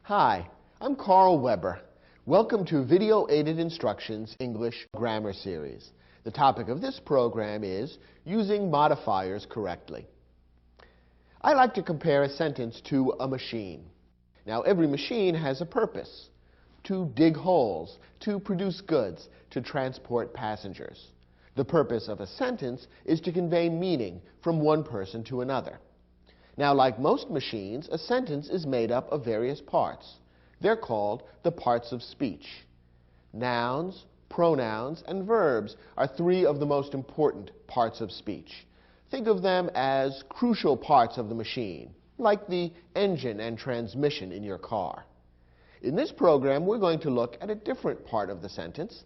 Hi, I'm Carl Weber. Welcome to Video Aided Instructions English Grammar Series. The topic of this program is using modifiers correctly. I like to compare a sentence to a machine. Now, every machine has a purpose: to dig holes, to produce goods, to transport passengers. The purpose of a sentence is to convey meaning from one person to another. Now, like most machines, a sentence is made up of various parts. They're called the parts of speech. Nouns, pronouns, and verbs are three of the most important parts of speech. Think of them as crucial parts of the machine, like the engine and transmission in your car. In this program, we're going to look at a different part of the sentence.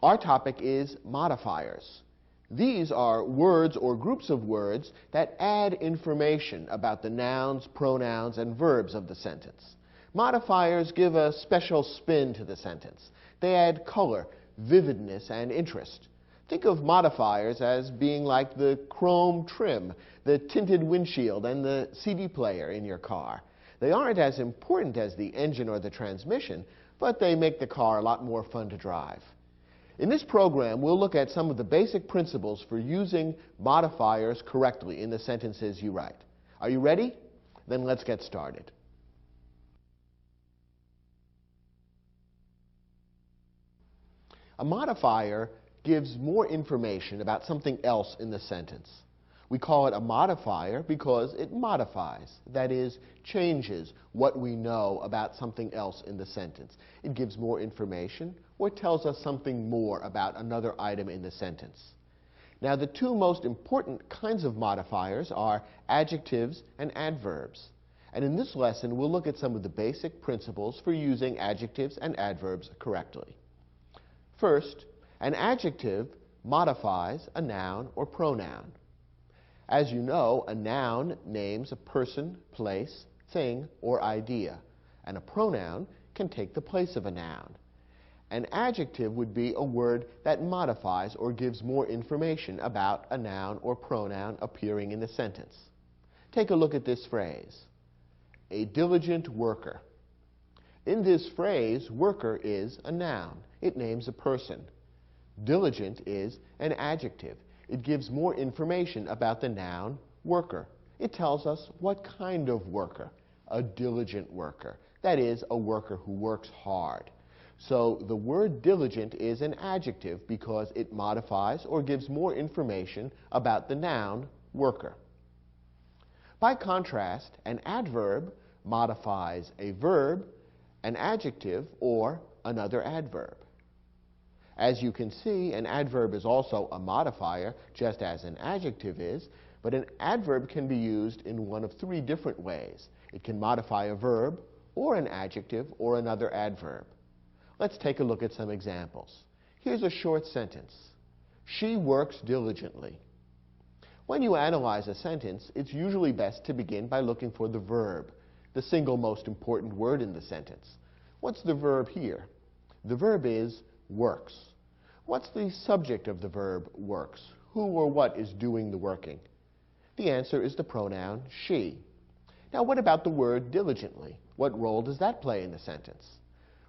Our topic is modifiers. These are words or groups of words that add information about the nouns, pronouns, and verbs of the sentence. Modifiers give a special spin to the sentence. They add color, vividness, and interest. Think of modifiers as being like the chrome trim, the tinted windshield, and the CD player in your car. They aren't as important as the engine or the transmission, but they make the car a lot more fun to drive. In this program, we'll look at some of the basic principles for using modifiers correctly in the sentences you write. Are you ready? Then let's get started. A modifier gives more information about something else in the sentence. We call it a modifier because it modifies, that is, changes what we know about something else in the sentence. It gives more information or tells us something more about another item in the sentence. Now, the two most important kinds of modifiers are adjectives and adverbs. And in this lesson, we'll look at some of the basic principles for using adjectives and adverbs correctly. First, an adjective modifies a noun or pronoun. As you know, a noun names a person, place, thing, or idea, and a pronoun can take the place of a noun. An adjective would be a word that modifies or gives more information about a noun or pronoun appearing in the sentence. Take a look at this phrase: a diligent worker. In this phrase, worker is a noun. It names a person. Diligent is an adjective. It gives more information about the noun worker. It tells us what kind of worker: a diligent worker. That is, a worker who works hard. So the word diligent is an adjective because it modifies or gives more information about the noun worker. By contrast, an adverb modifies a verb, an adjective, or another adverb. As you can see, an adverb is also a modifier, just as an adjective is, but an adverb can be used in one of three different ways. It can modify a verb, or an adjective, or another adverb. Let's take a look at some examples. Here's a short sentence: she works diligently. When you analyze a sentence, it's usually best to begin by looking for the verb, the single most important word in the sentence. What's the verb here? The verb is works. What's the subject of the verb works? Who or what is doing the working? The answer is the pronoun she. Now, what about the word diligently? What role does that play in the sentence?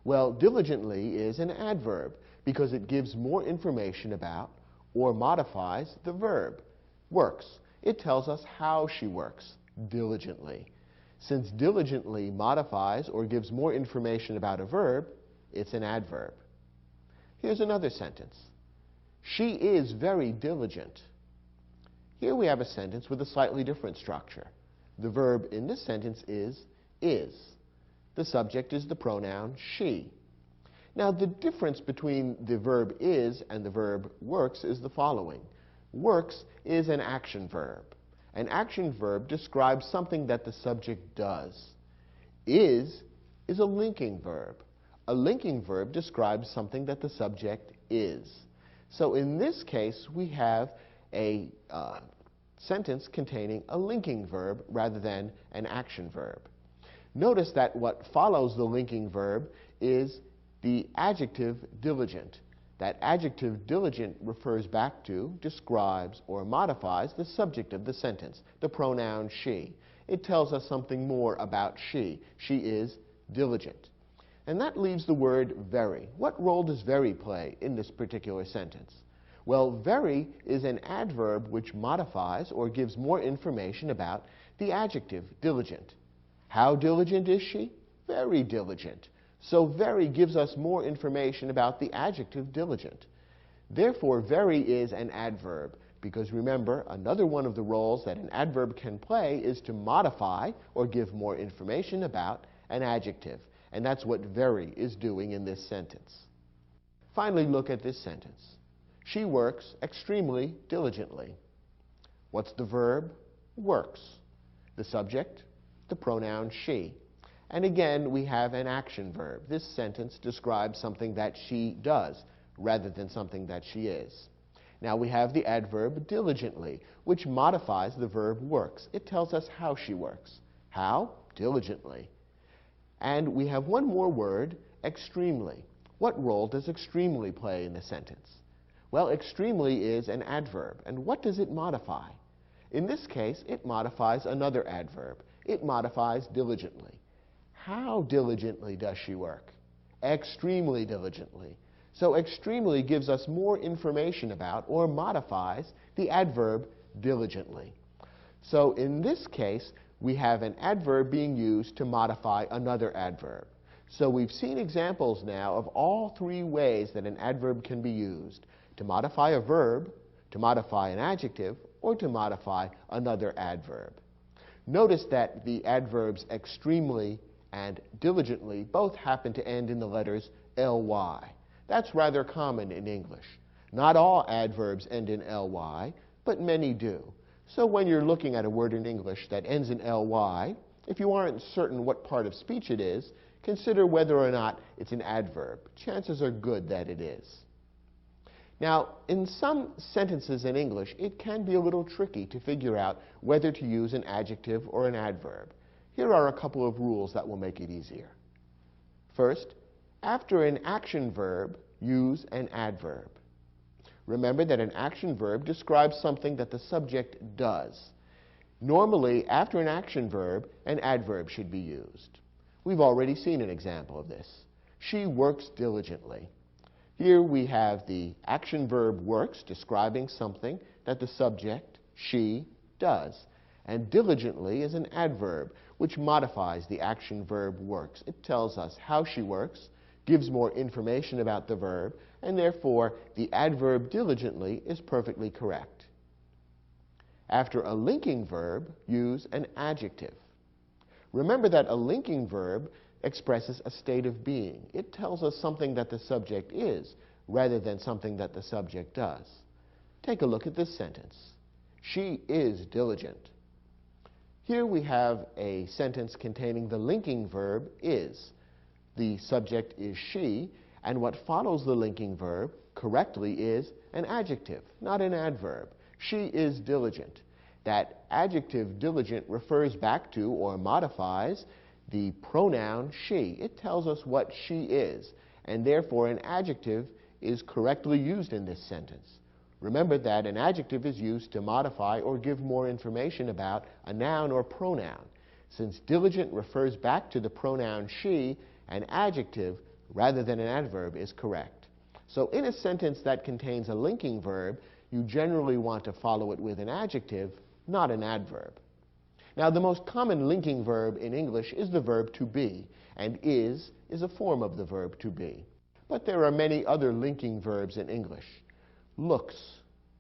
Well, diligently is an adverb because it gives more information about or modifies the verb works. It tells us how she works diligently. Since diligently modifies or gives more information about a verb, it's an adverb. Here's another sentence: she is very diligent. Here we have a sentence with a slightly different structure. The verb in this sentence is. The subject is the pronoun she. Now, the difference between the verb is and the verb works is the following. Works is an action verb. An action verb describes something that the subject does. Is a linking verb. A linking verb describes something that the subject is. So in this case, we have a sentence containing a linking verb rather than an action verb. Notice that what follows the linking verb is the adjective diligent. That adjective diligent refers back to, describes, or modifies the subject of the sentence, the pronoun she. It tells us something more about she. She is diligent. And that leaves the word very. What role does very play in this particular sentence? Well, very is an adverb which modifies or gives more information about the adjective diligent. How diligent is she? Very diligent. So very gives us more information about the adjective diligent. Therefore, very is an adverb, because remember, another one of the roles that an adverb can play is to modify or give more information about an adjective. And that's what very is doing in this sentence. Finally, look at this sentence. She works extremely diligently. What's the verb? Works. The subject? The pronoun she. And again, we have an action verb. This sentence describes something that she does rather than something that she is. Now we have the adverb diligently, which modifies the verb works. It tells us how she works. How? Diligently. And we have one more word, extremely. What role does extremely play in the sentence? Well, extremely is an adverb. And what does it modify? In this case, it modifies another adverb. It modifies diligently. How diligently does she work? Extremely diligently. So extremely gives us more information about or modifies the adverb diligently. So in this case, we have an adverb being used to modify another adverb. So we've seen examples now of all three ways that an adverb can be used: to modify a verb, to modify an adjective, or to modify another adverb. Notice that the adverbs extremely and diligently both happen to end in the letters ly. That's rather common in English. Not all adverbs end in ly, but many do. So when you're looking at a word in English that ends in ly, if you aren't certain what part of speech it is, consider whether or not it's an adverb. Chances are good that it is. Now, in some sentences in English, it can be a little tricky to figure out whether to use an adjective or an adverb. Here are a couple of rules that will make it easier. First, after an action verb, use an adverb. Remember that an action verb describes something that the subject does. Normally, after an action verb, an adverb should be used. We've already seen an example of this. She works diligently. Here we have the action verb works describing something that the subject, she, does. And diligently is an adverb which modifies the action verb works. It tells us how she works, gives more information about the verb, and therefore the adverb diligently is perfectly correct. After a linking verb, use an adjective. Remember that a linking verb expresses a state of being. It tells us something that the subject is rather than something that the subject does. Take a look at this sentence. She is diligent. Here we have a sentence containing the linking verb is. The subject is she, and what follows the linking verb correctly is an adjective, not an adverb. She is diligent. That adjective diligent refers back to or modifies the pronoun she. It tells us what she is, and therefore an adjective is correctly used in this sentence. Remember that an adjective is used to modify or give more information about a noun or pronoun. Since diligent refers back to the pronoun she, an adjective rather than an adverb is correct. So in a sentence that contains a linking verb, you generally want to follow it with an adjective, not an adverb. Now, the most common linking verb in English is the verb to be, and is a form of the verb to be. But there are many other linking verbs in English. Looks,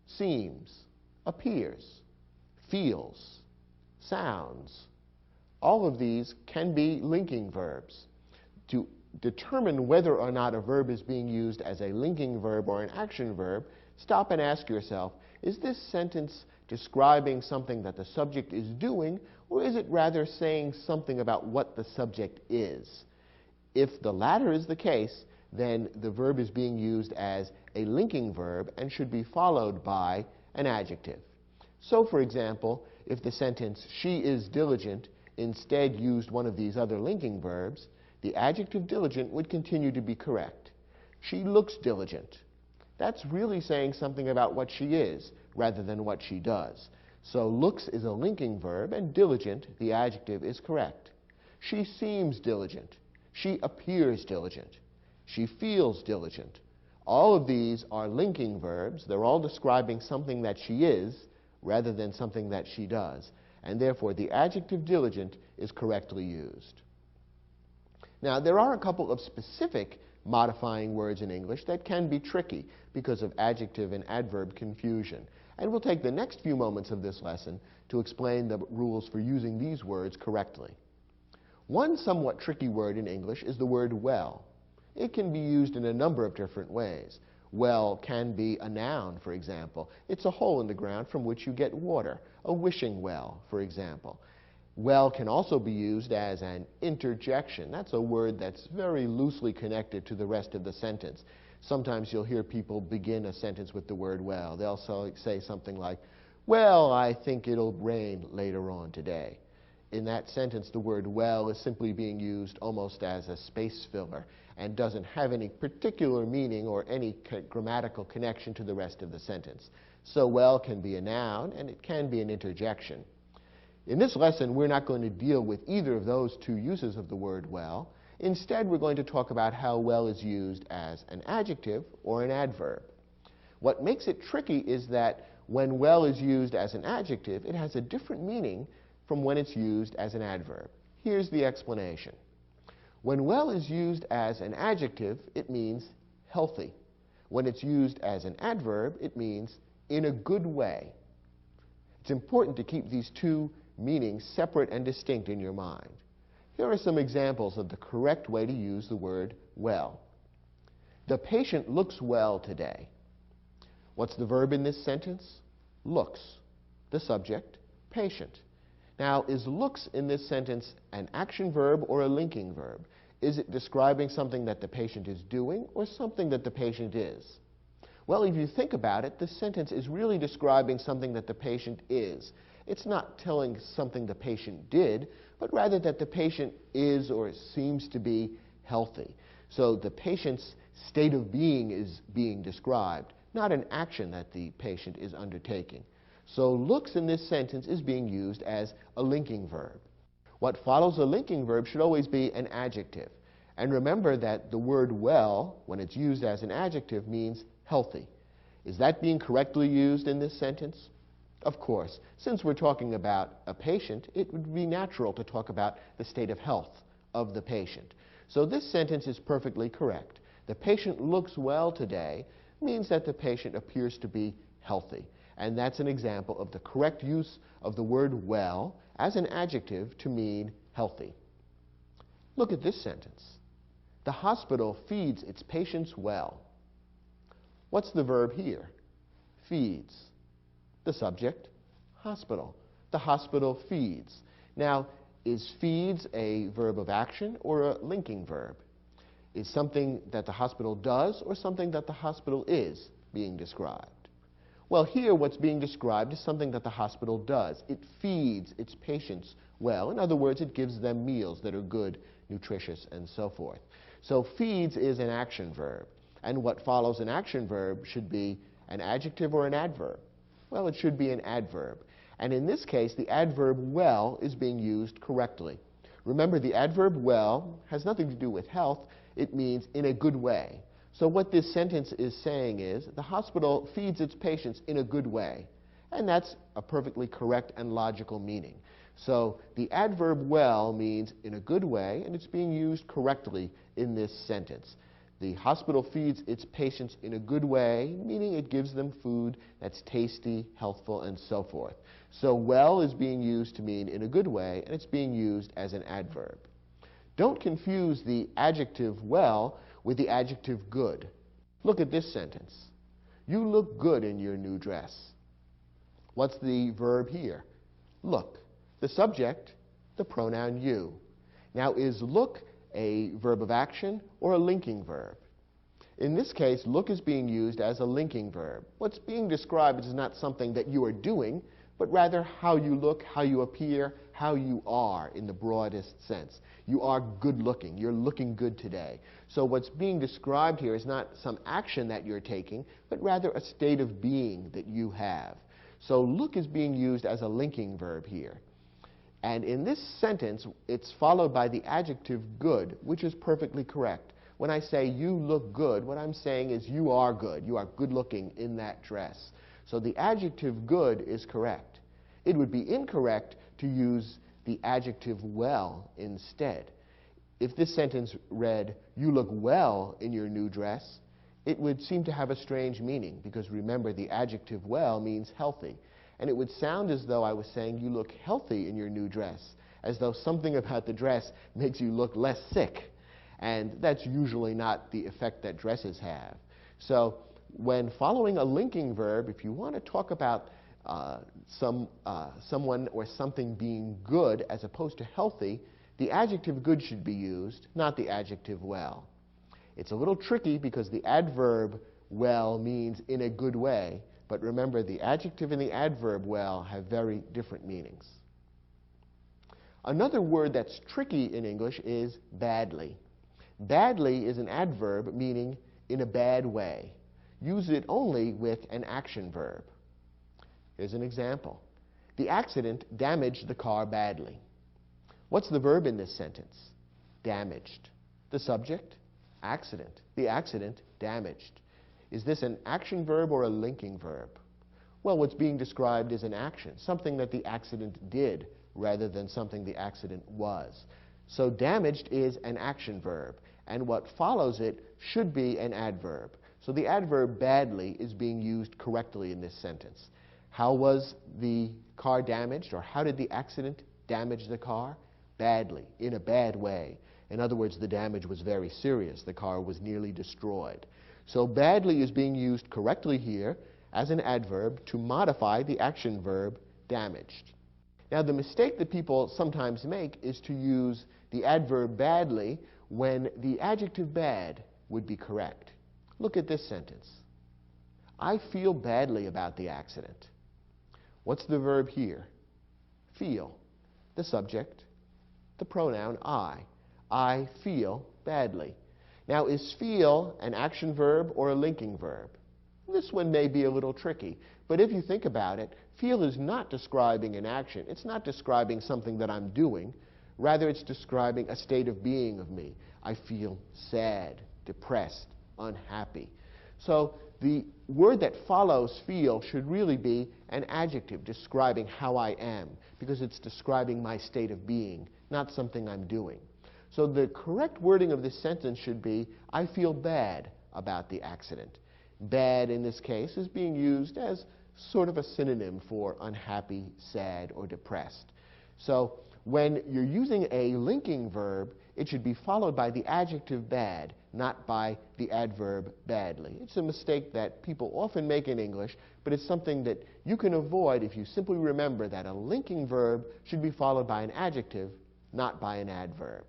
seems, appears, feels, sounds. All of these can be linking verbs. To determine whether or not a verb is being used as a linking verb or an action verb, stop and ask yourself, is this sentence describing something that the subject is doing, or is it rather saying something about what the subject is? If the latter is the case, then the verb is being used as a linking verb and should be followed by an adjective. So, for example, if the sentence, she is diligent, instead used one of these other linking verbs, the adjective diligent would continue to be correct. She looks diligent. That's really saying something about what she is rather than what she does. So looks is a linking verb, and diligent, the adjective, is correct. She seems diligent. She appears diligent. She feels diligent. All of these are linking verbs. They're all describing something that she is rather than something that she does. And therefore, the adjective diligent is correctly used. Now, there are a couple of specific modifying words in English that can be tricky because of adjective and adverb confusion. And we'll take the next few moments of this lesson to explain the rules for using these words correctly. One somewhat tricky word in English is the word well. It can be used in a number of different ways. Well can be a noun, for example. It's a hole in the ground from which you get water. A wishing well, for example. Well can also be used as an interjection. That's a word that's very loosely connected to the rest of the sentence. Sometimes you'll hear people begin a sentence with the word well. They'll say something like, well, I think it'll rain later on today. In that sentence, the word well is simply being used almost as a space filler and doesn't have any particular meaning or any grammatical connection to the rest of the sentence. So well can be a noun, and it can be an interjection. In this lesson, we're not going to deal with either of those two uses of the word well. Instead, we're going to talk about how well is used as an adjective or an adverb. What makes it tricky is that when well is used as an adjective, it has a different meaning from when it's used as an adverb. Here's the explanation. When well is used as an adjective, it means healthy. When it's used as an adverb, it means in a good way. It's important to keep these two meanings separate and distinct in your mind. Here are some examples of the correct way to use the word well. The patient looks well today. What's the verb in this sentence? Looks. The subject, patient. Now, is looks in this sentence an action verb or a linking verb? Is it describing something that the patient is doing or something that the patient is? Well, if you think about it, this sentence is really describing something that the patient is. It's not telling something the patient did, but rather that the patient is or seems to be healthy. So the patient's state of being is being described, not an action that the patient is undertaking. So looks in this sentence is being used as a linking verb. What follows a linking verb should always be an adjective. And remember that the word well, when it's used as an adjective, means healthy. Is that being correctly used in this sentence? Of course. Since we're talking about a patient, it would be natural to talk about the state of health of the patient. So this sentence is perfectly correct. The patient looks well today means that the patient appears to be healthy. And that's an example of the correct use of the word well as an adjective to mean healthy. Look at this sentence. The hospital feeds its patients well. What's the verb here? Feeds. The subject, hospital. The hospital feeds. Now, is feeds a verb of action or a linking verb? Is something that the hospital does or something that the hospital is being described? Well, here what's being described is something that the hospital does. It feeds its patients well. In other words, it gives them meals that are good, nutritious, and so forth. So feeds is an action verb. And what follows an action verb should be an adjective or an adverb. Well, it should be an adverb. And in this case, the adverb well is being used correctly. Remember, the adverb well has nothing to do with health. It means in a good way. So what this sentence is saying is the hospital feeds its patients in a good way. And that's a perfectly correct and logical meaning. So the adverb well means in a good way, and it's being used correctly in this sentence. The hospital feeds its patients in a good way, meaning it gives them food that's tasty, healthful, and so forth. So well is being used to mean in a good way, and it's being used as an adverb. Don't confuse the adjective well with the adjective good. Look at this sentence. You look good in your new dress. What's the verb here? Look. The subject, the pronoun you. Now, is look a verb of action or a linking verb? In this case, look is being used as a linking verb. What's being described is not something that you are doing, but rather how you look, how you appear, how you are in the broadest sense. You are good looking. You're looking good today. So what's being described here is not some action that you're taking, but rather a state of being that you have. So look is being used as a linking verb here. And in this sentence, it's followed by the adjective good, which is perfectly correct. When I say you look good, what I'm saying is you are good. You are good looking in that dress. So the adjective good is correct. It would be incorrect to use the adjective well instead. If this sentence read, you look well in your new dress, it would seem to have a strange meaning, because remember, the adjective well means healthy. And it would sound as though I was saying you look healthy in your new dress, as though something about the dress makes you look less sick. And that's usually not the effect that dresses have. So when following a linking verb, if you want to talk about someone or something being good as opposed to healthy, the adjective good should be used, not the adjective well. It's a little tricky because the adverb well means in a good way, but remember, the adjective and the adverb well have very different meanings. Another word that's tricky in English is badly. Badly is an adverb meaning in a bad way. Use it only with an action verb. Here's an example. The accident damaged the car badly. What's the verb in this sentence? Damaged. The subject? Accident. The accident damaged. Is this an action verb or a linking verb? Well, what's being described is an action, something that the accident did rather than something the accident was. So damaged is an action verb, and what follows it should be an adverb. So the adverb badly is being used correctly in this sentence. How was the car damaged, or how did the accident damage the car? Badly, in a bad way. In other words, the damage was very serious. The car was nearly destroyed. So badly is being used correctly here as an adverb to modify the action verb damaged. Now, the mistake that people sometimes make is to use the adverb badly when the adjective bad would be correct. Look at this sentence. I feel badly about the accident. What's the verb here? Feel. The subject, the pronoun I. I feel badly. Now, is feel an action verb or a linking verb? This one may be a little tricky, but if you think about it, feel is not describing an action. It's not describing something that I'm doing. Rather, it's describing a state of being of me. I feel sad, depressed, unhappy. So the word that follows feel should really be an adjective describing how I am, because it's describing my state of being, not something I'm doing. So the correct wording of this sentence should be, I feel bad about the accident. Bad in this case is being used as sort of a synonym for unhappy, sad, or depressed. So when you're using a linking verb, it should be followed by the adjective bad, not by the adverb badly. It's a mistake that people often make in English, but it's something that you can avoid if you simply remember that a linking verb should be followed by an adjective, not by an adverb.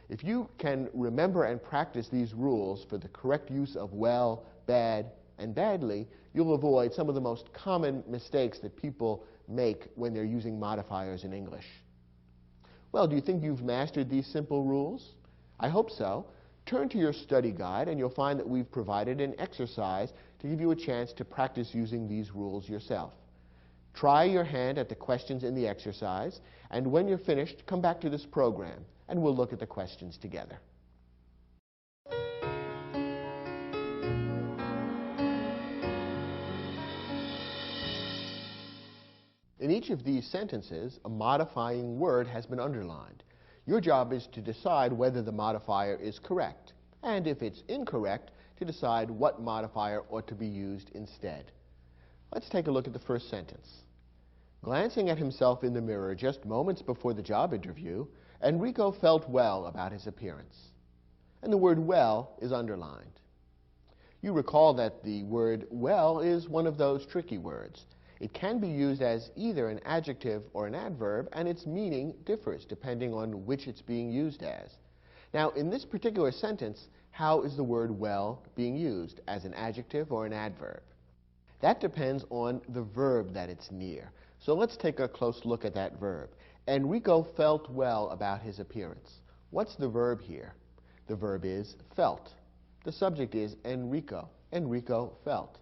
If you can remember and practice these rules for the correct use of well, bad, and badly, you'll avoid some of the most common mistakes that people make when they're using modifiers in English. Well, do you think you've mastered these simple rules? I hope so. Turn to your study guide and you'll find that we've provided an exercise to give you a chance to practice using these rules yourself. Try your hand at the questions in the exercise, and when you're finished, come back to this program and we'll look at the questions together. In each of these sentences, a modifying word has been underlined. Your job is to decide whether the modifier is correct, and if it's incorrect, to decide what modifier ought to be used instead. Let's take a look at the first sentence. Glancing at himself in the mirror just moments before the job interview, Enrico felt well about his appearance. And the word well is underlined. You recall that the word well is one of those tricky words. It can be used as either an adjective or an adverb, and its meaning differs depending on which it's being used as. Now, in this particular sentence, how is the word well being used, as an adjective or an adverb? That depends on the verb that it's near. So let's take a close look at that verb. Enrico felt well about his appearance. What's the verb here? The verb is felt. The subject is Enrico. Enrico felt.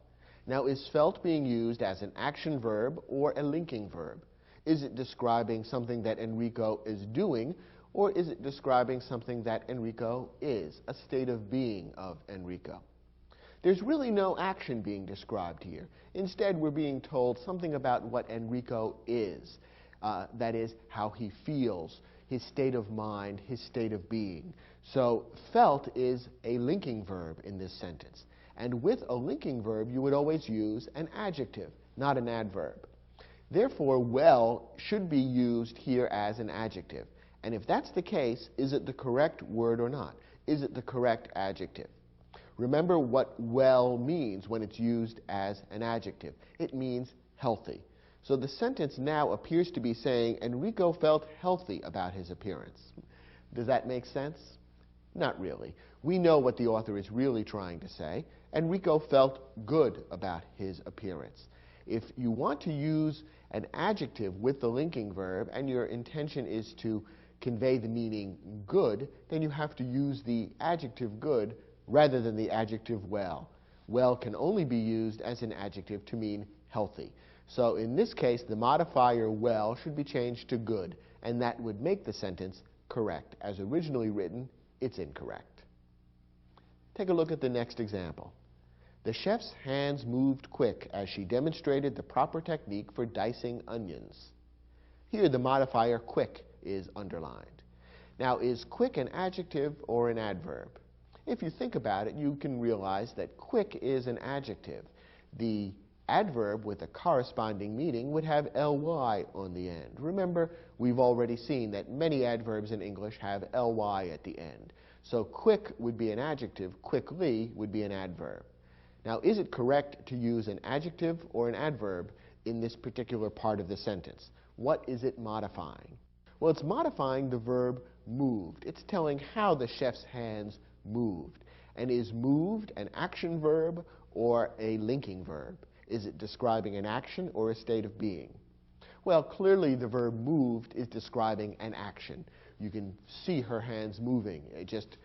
Now, is felt being used as an action verb or a linking verb? Is it describing something that Enrico is doing, or is it describing something that Enrico is, a state of being of Enrico? There's really no action being described here. Instead, we're being told something about what Enrico is. That is, how he feels, his state of mind, his state of being. So, felt is a linking verb in this sentence. And with a linking verb, you would always use an adjective, not an adverb. Therefore, well should be used here as an adjective. And if that's the case, is it the correct word or not? Is it the correct adjective? Remember what well means when it's used as an adjective. It means healthy. So the sentence now appears to be saying Enrico felt healthy about his appearance. Does that make sense? Not really. We know what the author is really trying to say. Enrico felt good about his appearance. If you want to use an adjective with the linking verb and your intention is to convey the meaning good, then you have to use the adjective good rather than the adjective well. Well can only be used as an adjective to mean healthy. So in this case, the modifier well should be changed to good, and that would make the sentence correct. As originally written, it's incorrect. Take a look at the next example. The chef's hands moved quick as she demonstrated the proper technique for dicing onions. Here the modifier quick is underlined. Now, is quick an adjective or an adverb? If you think about it, you can realize that quick is an adjective. The adverb with a corresponding meaning would have ly on the end. Remember, we've already seen that many adverbs in English have ly at the end. So quick would be an adjective, quickly would be an adverb. Now, is it correct to use an adjective or an adverb in this particular part of the sentence? What is it modifying? Well, it's modifying the verb moved. It's telling how the chef's hands moved. And is moved an action verb or a linking verb? Is it describing an action or a state of being? Well, clearly the verb moved is describing an action. You can see her hands moving just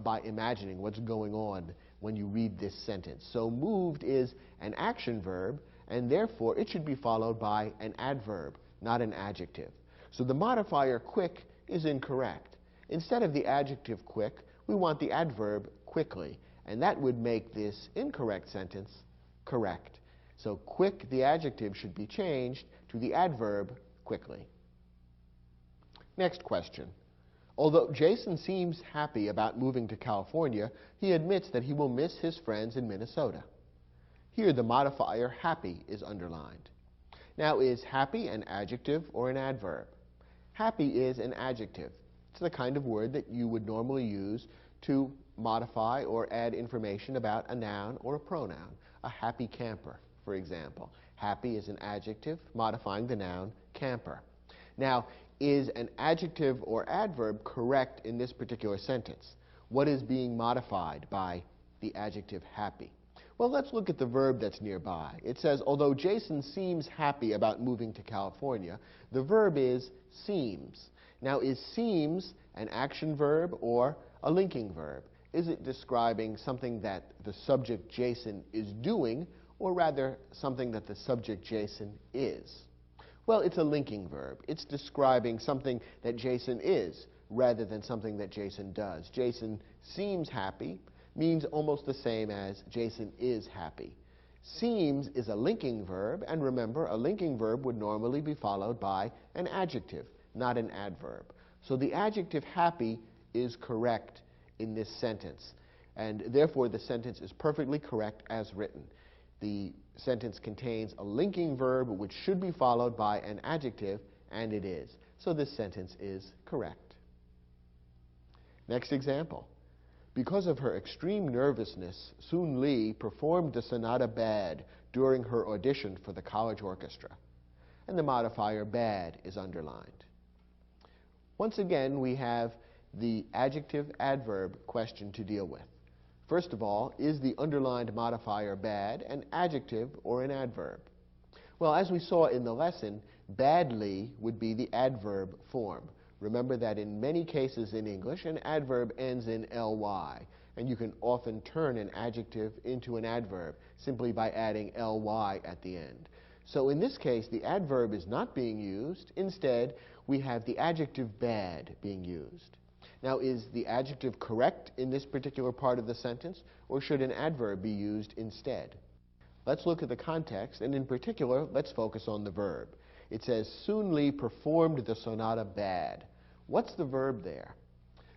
by imagining what's going on when you read this sentence. So moved is an action verb, and therefore it should be followed by an adverb, not an adjective. So the modifier quick is incorrect. Instead of the adjective quick, we want the adverb quickly, and that would make this incorrect sentence correct. So quick, the adjective, should be changed to the adverb quickly. Next question. Although Jason seems happy about moving to California, he admits that he will miss his friends in Minnesota. Here the modifier happy is underlined. Now, is happy an adjective or an adverb? Happy is an adjective. It's the kind of word that you would normally use to modify or add information about a noun or a pronoun. A happy camper, for example. Happy is an adjective modifying the noun camper. Now, is an adjective or adverb correct in this particular sentence? What is being modified by the adjective happy? Well, let's look at the verb that's nearby. It says, although Jason seems happy about moving to California, the verb is seems. Now, is seems an action verb or a linking verb? Is it describing something that the subject Jason is doing, or rather something that the subject Jason is? Well, it's a linking verb. It's describing something that Jason is rather than something that Jason does. Jason seems happy means almost the same as Jason is happy. Seems is a linking verb, and remember, a linking verb would normally be followed by an adjective, not an adverb. So the adjective happy is correct in this sentence, and therefore the sentence is perfectly correct as written. The sentence contains a linking verb which should be followed by an adjective, and it is. So this sentence is correct. Next example. Because of her extreme nervousness, Soon Lee performed the sonata bad during her audition for the college orchestra. And the modifier bad is underlined. Once again, we have the adjective-adverb question to deal with. First of all, is the underlined modifier bad an adjective or an adverb? Well, as we saw in the lesson, badly would be the adverb form. Remember that in many cases in English, an adverb ends in ly, and you can often turn an adjective into an adverb simply by adding ly at the end. So in this case, the adverb is not being used. Instead, we have the adjective bad being used. Now, is the adjective correct in this particular part of the sentence, or should an adverb be used instead? Let's look at the context, and in particular, let's focus on the verb. It says, Soon Lee performed the sonata bad. What's the verb there?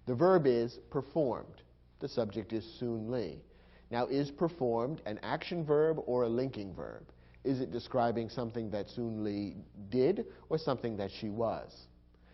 The verb is performed. The subject is Soon Lee. Now, is performed an action verb or a linking verb? Is it describing something that Soon Lee did or something that she was?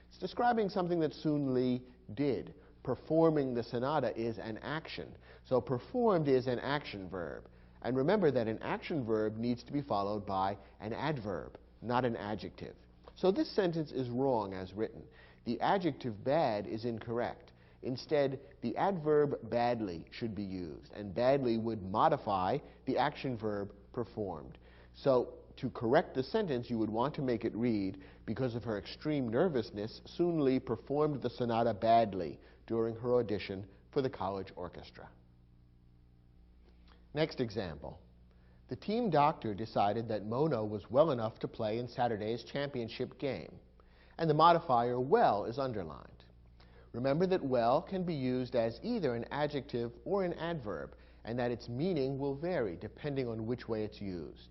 It's describing something that Soon Lee did. Performing the sonata is an action. So performed is an action verb. And remember that an action verb needs to be followed by an adverb, not an adjective. So this sentence is wrong as written. The adjective bad is incorrect. Instead, the adverb badly should be used, and badly would modify the action verb performed. So to correct the sentence, you would want to make it read, because of her extreme nervousness, Soon Lee performed the sonata badly during her audition for the college orchestra. Next example. The team doctor decided that Mona was well enough to play in Saturday's championship game, and the modifier well is underlined. Remember that well can be used as either an adjective or an adverb, and that its meaning will vary depending on which way it's used.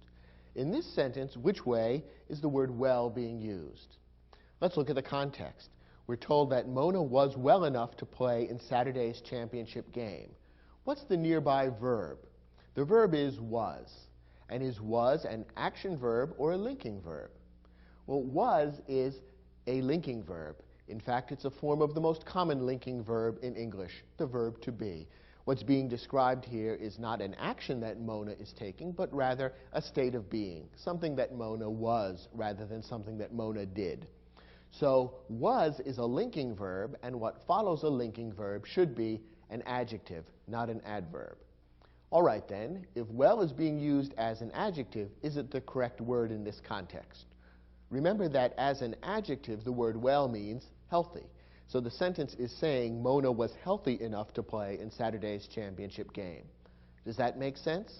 In this sentence, which way is the word well being used? Let's look at the context. We're told that Mona was well enough to play in Saturday's championship game. What's the nearby verb? The verb is was. And is was an action verb or a linking verb? Well, was is a linking verb. In fact, it's a form of the most common linking verb in English, the verb to be. What's being described here is not an action that Mona is taking, but rather a state of being, something that Mona was rather than something that Mona did. So was is a linking verb, and what follows a linking verb should be an adjective, not an adverb. All right then, if well is being used as an adjective, is it the correct word in this context? Remember that as an adjective, the word well means healthy. So the sentence is saying Mona was healthy enough to play in Saturday's championship game. Does that make sense?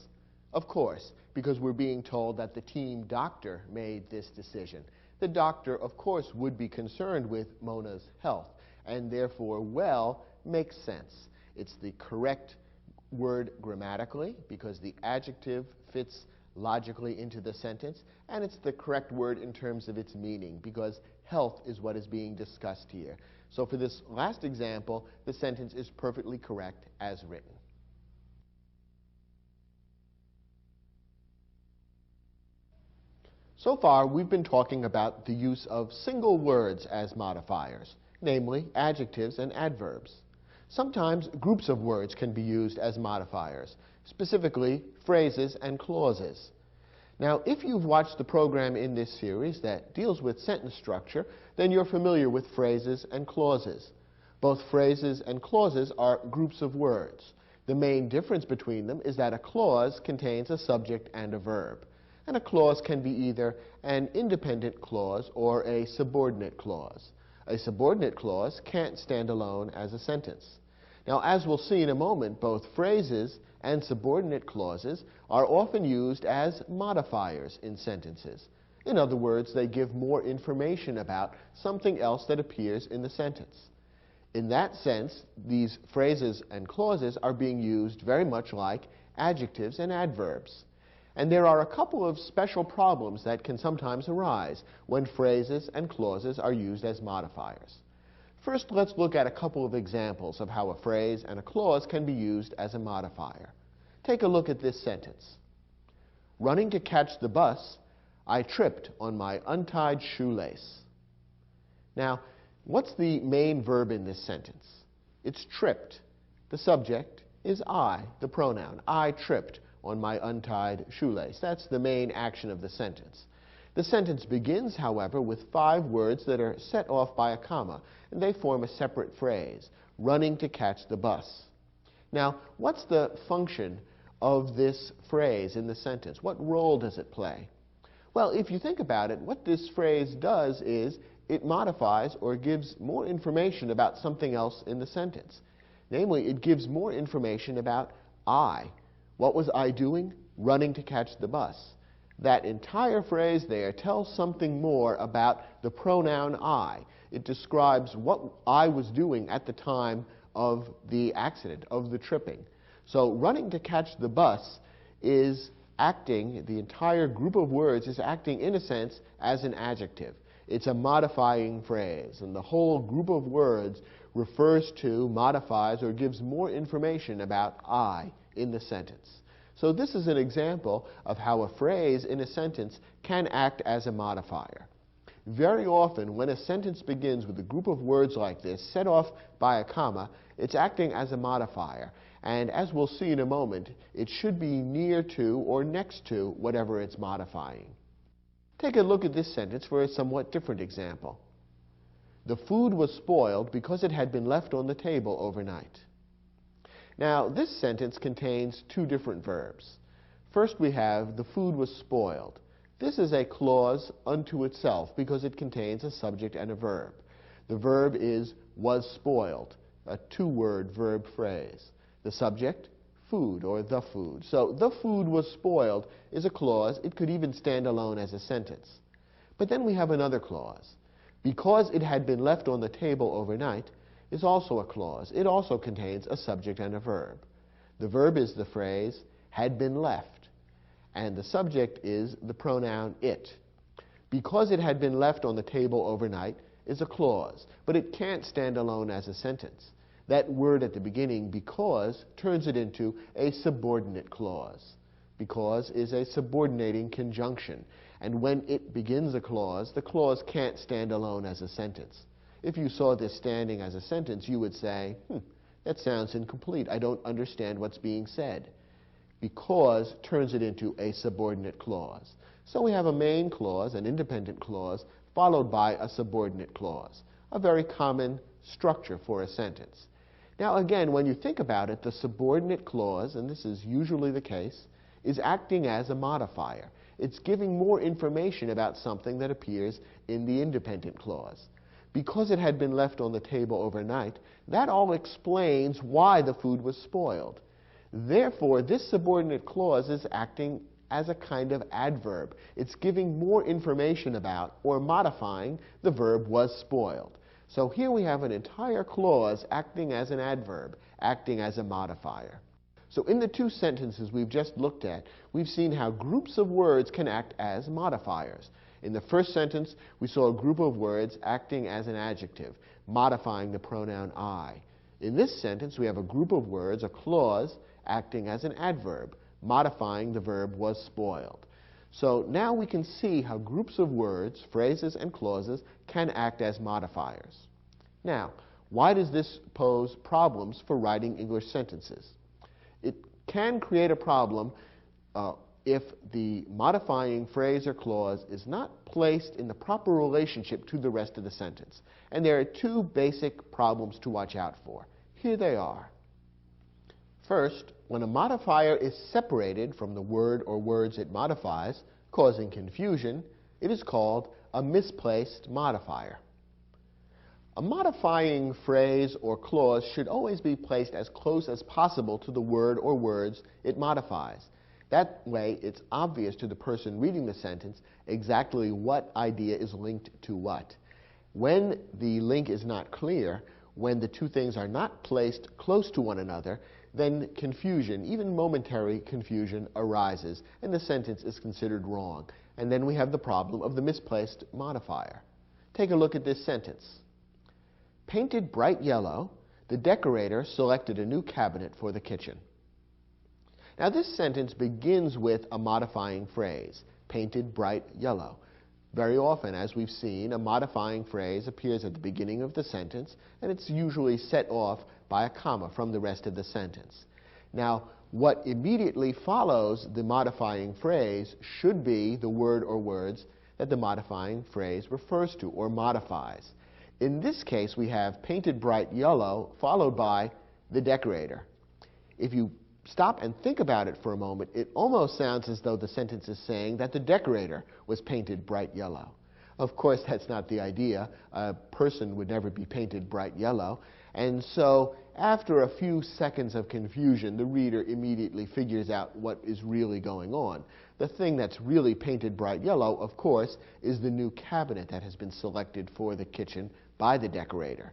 Of course, because we're being told that the team doctor made this decision. The doctor, of course, would be concerned with Mona's health, and therefore well makes sense. It's the correct word grammatically, because the adjective fits logically into the sentence, and it's the correct word in terms of its meaning, because health is what is being discussed here. So for this last example, the sentence is perfectly correct as written. So far, we've been talking about the use of single words as modifiers, namely adjectives and adverbs. Sometimes groups of words can be used as modifiers, specifically phrases and clauses. Now, if you've watched the program in this series that deals with sentence structure, then you're familiar with phrases and clauses. Both phrases and clauses are groups of words. The main difference between them is that a clause contains a subject and a verb. And a clause can be either an independent clause or a subordinate clause. A subordinate clause can't stand alone as a sentence. Now, as we'll see in a moment, both phrases and subordinate clauses are often used as modifiers in sentences. In other words, they give more information about something else that appears in the sentence. In that sense, these phrases and clauses are being used very much like adjectives and adverbs. And there are a couple of special problems that can sometimes arise when phrases and clauses are used as modifiers. First, let's look at a couple of examples of how a phrase and a clause can be used as a modifier. Take a look at this sentence. Running to catch the bus, I tripped on my untied shoelace. Now, what's the main verb in this sentence? It's tripped. The subject is I, the pronoun. I tripped on my untied shoelace. That's the main action of the sentence. The sentence begins, however, with 5 words that are set off by a comma, and they form a separate phrase, running to catch the bus. Now, what's the function of this phrase in the sentence? What role does it play? Well, if you think about it, what this phrase does is it modifies or gives more information about something else in the sentence. Namely, it gives more information about I. What was I doing? Running to catch the bus. That entire phrase there tells something more about the pronoun I. It describes what I was doing at the time of the accident, of the tripping. So running to catch the bus is acting, the entire group of words is acting in a sense as an adjective. It's a modifying phrase, and the whole group of words refers to, modifies, or gives more information about I in the sentence. So this is an example of how a phrase in a sentence can act as a modifier. Very often, when a sentence begins with a group of words like this, set off by a comma, it's acting as a modifier. And as we'll see in a moment, it should be near to or next to whatever it's modifying. Take a look at this sentence for a somewhat different example. The food was spoiled because it had been left on the table overnight. Now, this sentence contains two different verbs. First, we have the food was spoiled. This is a clause unto itself because it contains a subject and a verb. The verb is was spoiled, a two-word verb phrase. The subject, food or the food. So the food was spoiled is a clause. It could even stand alone as a sentence. But then we have another clause. Because it had been left on the table overnight is also a clause. It also contains a subject and a verb. The verb is the phrase had been left, and the subject is the pronoun it. Because it had been left on the table overnight is a clause, but it can't stand alone as a sentence. That word at the beginning, because, turns it into a subordinate clause. Because is a subordinating conjunction, and when it begins a clause, the clause can't stand alone as a sentence. If you saw this standing as a sentence, you would say, that sounds incomplete. I don't understand what's being said. Because turns it into a subordinate clause. So we have a main clause, an independent clause, followed by a subordinate clause. A very common structure for a sentence. Now again, when you think about it, the subordinate clause, and this is usually the case, is acting as a modifier. It's giving more information about something that appears in the independent clause. Because it had been left on the table overnight, that all explains why the food was spoiled. Therefore, this subordinate clause is acting as a kind of adverb. It's giving more information about or modifying the verb was spoiled. So here we have an entire clause acting as an adverb, acting as a modifier. So in the two sentences we've just looked at, we've seen how groups of words can act as modifiers. In the first sentence, we saw a group of words acting as an adjective, modifying the pronoun I. In this sentence, we have a group of words, a clause, acting as an adverb, modifying the verb was spoiled. So now we can see how groups of words, phrases, and clauses can act as modifiers. Now, why does this pose problems for writing English sentences? It can create a problem if the modifying phrase or clause is not placed in the proper relationship to the rest of the sentence. And there are two basic problems to watch out for. Here they are. First, when a modifier is separated from the word or words it modifies, causing confusion, it is called a misplaced modifier. A modifying phrase or clause should always be placed as close as possible to the word or words it modifies. That way, it's obvious to the person reading the sentence exactly what idea is linked to what. When the link is not clear, when the two things are not placed close to one another, then confusion, even momentary confusion, arises, and the sentence is considered wrong. And then we have the problem of the misplaced modifier. Take a look at this sentence. Painted bright yellow, the decorator selected a new cabinet for the kitchen. Now this sentence begins with a modifying phrase, painted bright yellow. Very often, as we've seen, a modifying phrase appears at the beginning of the sentence, and it's usually set off by a comma from the rest of the sentence. Now, what immediately follows the modifying phrase should be the word or words that the modifying phrase refers to or modifies. In this case, we have painted bright yellow followed by the decorator. If you stop and think about it for a moment, it almost sounds as though the sentence is saying that the decorator was painted bright yellow. Of course, that's not the idea. A person would never be painted bright yellow. And so, after a few seconds of confusion, the reader immediately figures out what is really going on. The thing that's really painted bright yellow, of course, is the new cabinet that has been selected for the kitchen by the decorator.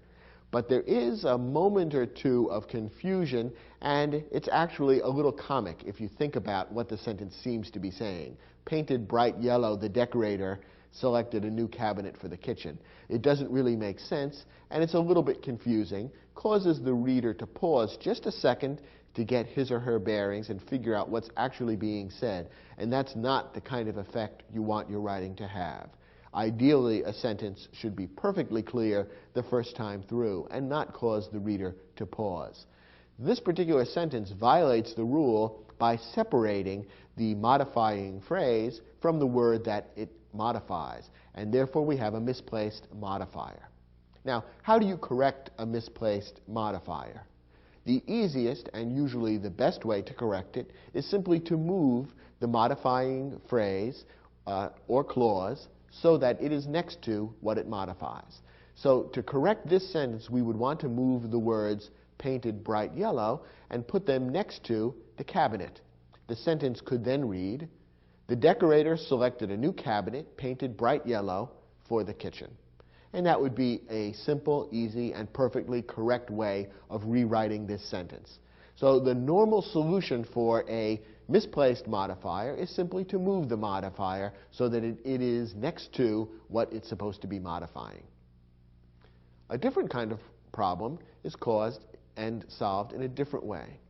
But there is a moment or two of confusion, and it's actually a little comic if you think about what the sentence seems to be saying. Painted bright yellow, the decorator selected a new cabinet for the kitchen. It doesn't really make sense, and it's a little bit confusing, causes the reader to pause just a second to get his or her bearings and figure out what's actually being said, and that's not the kind of effect you want your writing to have. Ideally, a sentence should be perfectly clear the first time through and not cause the reader to pause. This particular sentence violates the rule by separating the modifying phrase from the word that it modifies, and therefore we have a misplaced modifier. Now, how do you correct a misplaced modifier? The easiest and usually the best way to correct it is simply to move the modifying phrase or clause so that it is next to what it modifies. So to correct this sentence, we would want to move the words painted bright yellow and put them next to the cabinet. The sentence could then read, the decorator selected a new cabinet painted bright yellow for the kitchen. And that would be a simple, easy, and perfectly correct way of rewriting this sentence. So the normal solution for a misplaced modifier is simply to move the modifier so that it is next to what it's supposed to be modifying. A different kind of problem is caused and solved in a different way.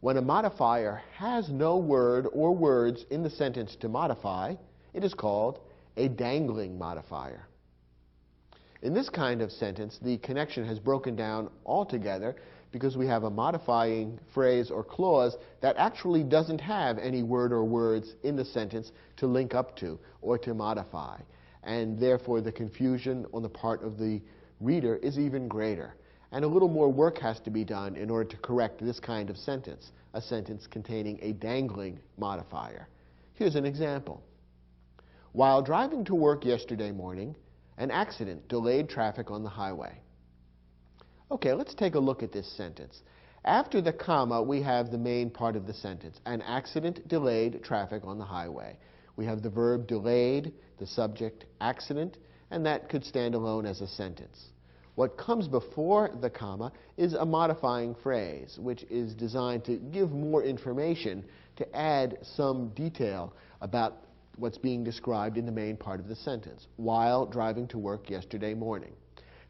When a modifier has no word or words in the sentence to modify, it is called a dangling modifier. In this kind of sentence, the connection has broken down altogether because we have a modifying phrase or clause that actually doesn't have any word or words in the sentence to link up to or to modify. And therefore, the confusion on the part of the reader is even greater. And a little more work has to be done in order to correct this kind of sentence, a sentence containing a dangling modifier. Here's an example. While driving to work yesterday morning, an accident delayed traffic on the highway. Okay, let's take a look at this sentence. After the comma, we have the main part of the sentence. An accident delayed traffic on the highway. We have the verb delayed, the subject accident, and that could stand alone as a sentence. What comes before the comma is a modifying phrase, which is designed to give more information, to add some detail about what's being described in the main part of the sentence, while driving to work yesterday morning.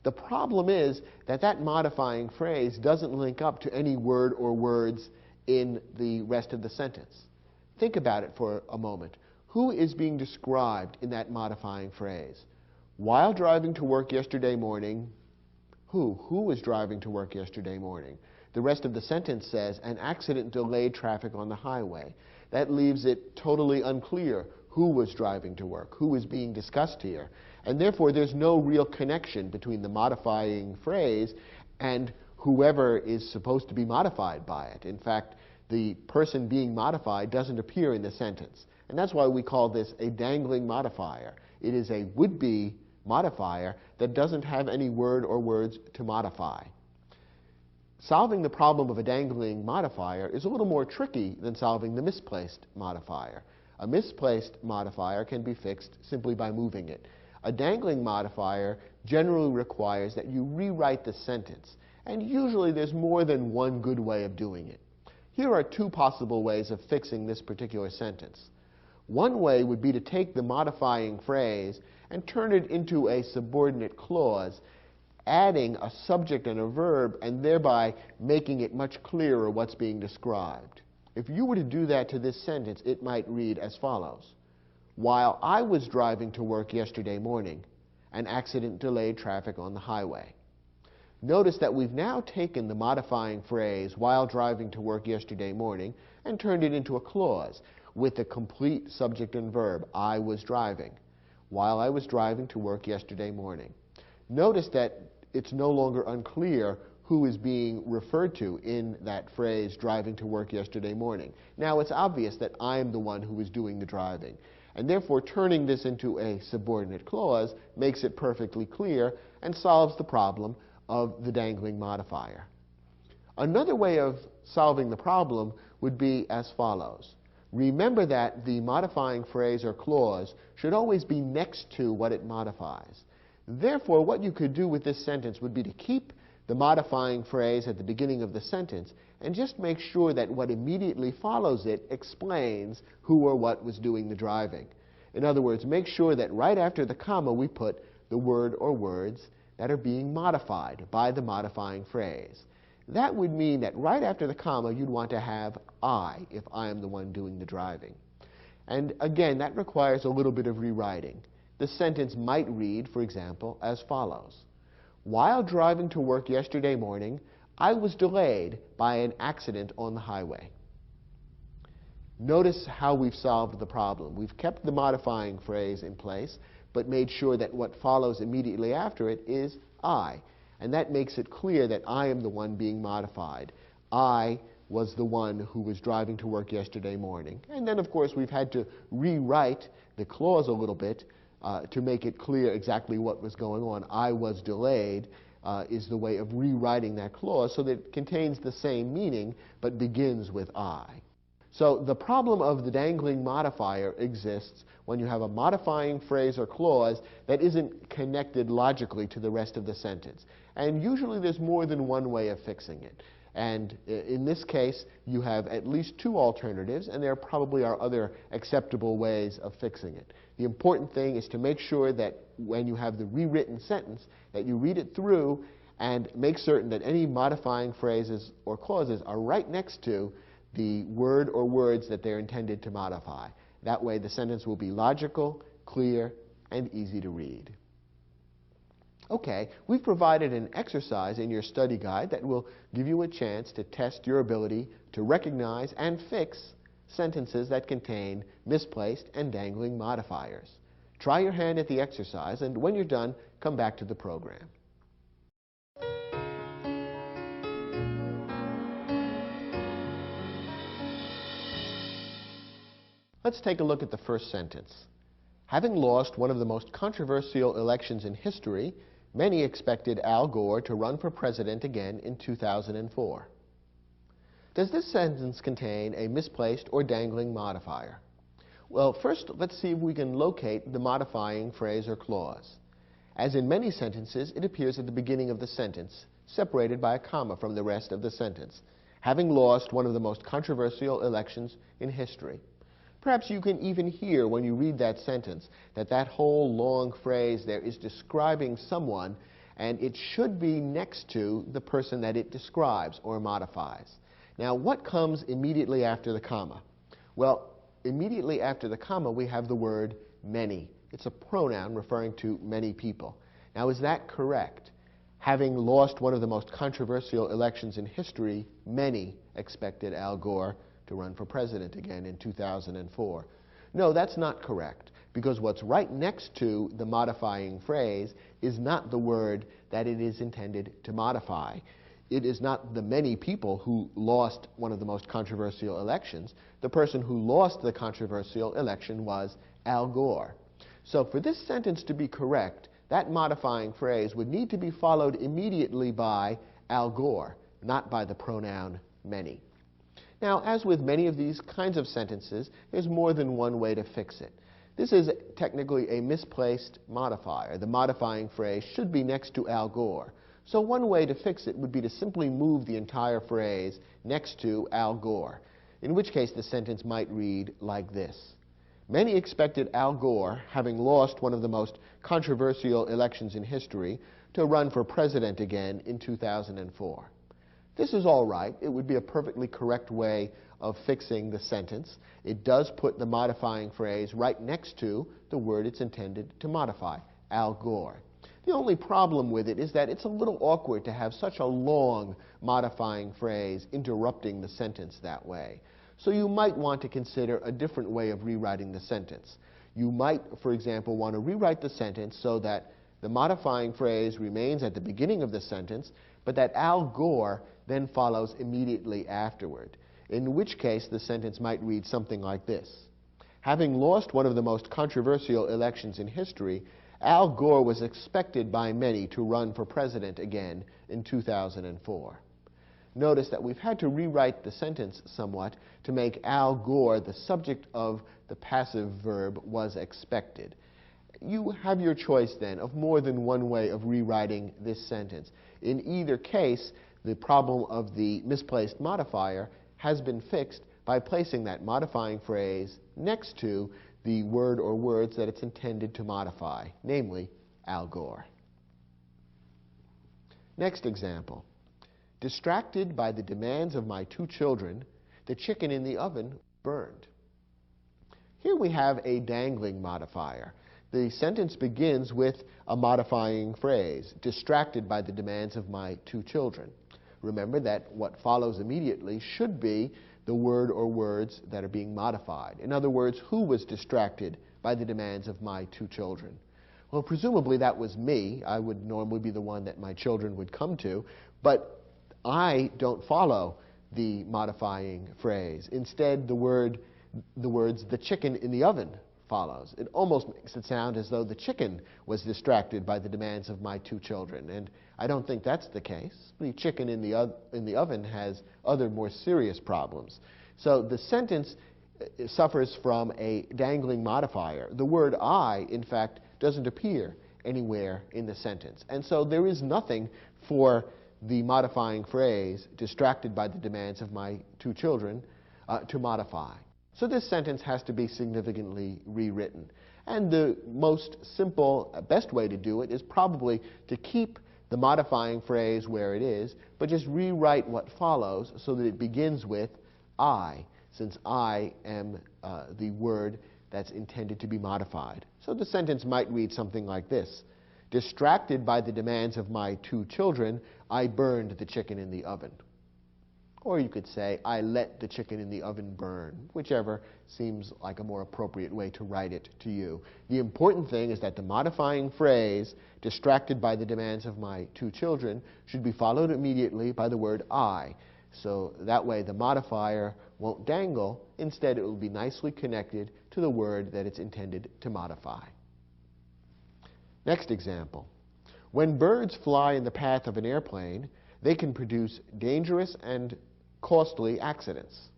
The problem is that that modifying phrase doesn't link up to any word or words in the rest of the sentence. Think about it for a moment. Who is being described in that modifying phrase? While driving to work yesterday morning, who? Who was driving to work yesterday morning? The rest of the sentence says, an accident delayed traffic on the highway. That leaves it totally unclear who was driving to work, who is being discussed here. And therefore, there's no real connection between the modifying phrase and whoever is supposed to be modified by it. In fact, the person being modified doesn't appear in the sentence. And that's why we call this a dangling modifier. It is a would-be modifier that doesn't have any word or words to modify. Solving the problem of a dangling modifier is a little more tricky than solving the misplaced modifier. A misplaced modifier can be fixed simply by moving it. A dangling modifier generally requires that you rewrite the sentence, and usually there's more than one good way of doing it. Here are two possible ways of fixing this particular sentence. One way would be to take the modifying phrase and turn it into a subordinate clause, adding a subject and a verb, and thereby making it much clearer what's being described. If you were to do that to this sentence, it might read as follows. While I was driving to work yesterday morning, an accident delayed traffic on the highway. Notice that we've now taken the modifying phrase, while driving to work yesterday morning, and turned it into a clause with the complete subject and verb, I was driving. While I was driving to work yesterday morning. Notice that it's no longer unclear who is being referred to in that phrase, driving to work yesterday morning. Now, it's obvious that I'm the one who is doing the driving. And therefore, turning this into a subordinate clause makes it perfectly clear and solves the problem of the dangling modifier. Another way of solving the problem would be as follows. Remember that the modifying phrase or clause should always be next to what it modifies. Therefore, what you could do with this sentence would be to keep the modifying phrase at the beginning of the sentence and just make sure that what immediately follows it explains who or what was doing the driving. In other words, make sure that right after the comma we put the word or words that are being modified by the modifying phrase. That would mean that right after the comma you'd want to have I, if I am the one doing the driving. And again, that requires a little bit of rewriting. The sentence might read, for example, as follows. While driving to work yesterday morning, I was delayed by an accident on the highway. Notice how we've solved the problem. We've kept the modifying phrase in place, but made sure that what follows immediately after it is I. And that makes it clear that I am the one being modified. I was the one who was driving to work yesterday morning. And then, of course, we've had to rewrite the clause a little bit to make it clear exactly what was going on. I was delayed is the way of rewriting that clause so that it contains the same meaning but begins with I. So the problem of the dangling modifier exists when you have a modifying phrase or clause that isn't connected logically to the rest of the sentence. And usually there's more than one way of fixing it. And in this case, you have at least two alternatives, and there probably are other acceptable ways of fixing it. The important thing is to make sure that when you have the rewritten sentence, that you read it through and make certain that any modifying phrases or clauses are right next to the word or words that they're intended to modify. That way the sentence will be logical, clear, and easy to read. Okay, we've provided an exercise in your study guide that will give you a chance to test your ability to recognize and fix sentences that contain misplaced and dangling modifiers. Try your hand at the exercise, and when you're done, come back to the program. Let's take a look at the first sentence. Having lost one of the most controversial elections in history, many expected Al Gore to run for president again in 2004. Does this sentence contain a misplaced or dangling modifier? Well, first, let's see if we can locate the modifying phrase or clause. As in many sentences, it appears at the beginning of the sentence, separated by a comma from the rest of the sentence. Having lost one of the most controversial elections in history. Perhaps you can even hear when you read that sentence that that whole long phrase there is describing someone, and it should be next to the person that it describes or modifies. Now, what comes immediately after the comma? Well, immediately after the comma we have the word many. It's a pronoun referring to many people. Now, is that correct? Having lost one of the most controversial elections in history, many expected Al Gore to run for president again in 2004. No, that's not correct, because what's right next to the modifying phrase is not the word that it is intended to modify. It is not the many people who lost one of the most controversial elections. The person who lost the controversial election was Al Gore. So for this sentence to be correct, that modifying phrase would need to be followed immediately by Al Gore, not by the pronoun many. Now, as with many of these kinds of sentences, there's more than one way to fix it. This is technically a misplaced modifier. The modifying phrase should be next to Al Gore. So one way to fix it would be to simply move the entire phrase next to Al Gore, in which case the sentence might read like this. Many expected Al Gore, having lost one of the most controversial elections in history, to run for president again in 2004. This is all right. It would be a perfectly correct way of fixing the sentence. It does put the modifying phrase right next to the word it's intended to modify, Al Gore. The only problem with it is that it's a little awkward to have such a long modifying phrase interrupting the sentence that way. So you might want to consider a different way of rewriting the sentence. You might, for example, want to rewrite the sentence so that the modifying phrase remains at the beginning of the sentence, but that Al Gore then follows immediately afterward, in which case the sentence might read something like this. Having lost one of the most controversial elections in history, Al Gore was expected by many to run for president again in 2004. notice that we've had to rewrite the sentence somewhat to make Al Gore the subject of the passive verb was expected. You have your choice then of more than one way of rewriting this sentence. In either case, the problem of the misplaced modifier has been fixed by placing that modifying phrase next to the word or words that it's intended to modify, namely Al Gore. Next example. Distracted by the demands of my 2 children, the chicken in the oven burned. Here we have a dangling modifier. The sentence begins with a modifying phrase, distracted by the demands of my 2 children. Remember that what follows immediately should be the word or words that are being modified. In other words, who was distracted by the demands of my 2 children? Well, presumably that was me. I would normally be the one that my children would come to, but I don't follow the modifying phrase. Instead, the words, the chicken in the oven follows. It almost makes it sound as though the chicken was distracted by the demands of my 2 children, and I don't think that's the case. The chicken in the oven has other more serious problems. So the sentence suffers from a dangling modifier. The word I, in fact, doesn't appear anywhere in the sentence, and so there is nothing for the modifying phrase, distracted by the demands of my 2 children, to modify. So this sentence has to be significantly rewritten. And the most simple, best way to do it is probably to keep the modifying phrase where it is, but just rewrite what follows so that it begins with I, since I am the word that's intended to be modified. So the sentence might read something like this. Distracted by the demands of my 2 children, I burned the chicken in the oven. Or you could say, I let the chicken in the oven burn, whichever seems like a more appropriate way to write it to you. The important thing is that the modifying phrase, distracted by the demands of my 2 children, should be followed immediately by the word I. So that way the modifier won't dangle. Instead, it will be nicely connected to the word that it's intended to modify. Next example. When birds fly in the path of an airplane, they can produce dangerous and costly accidents.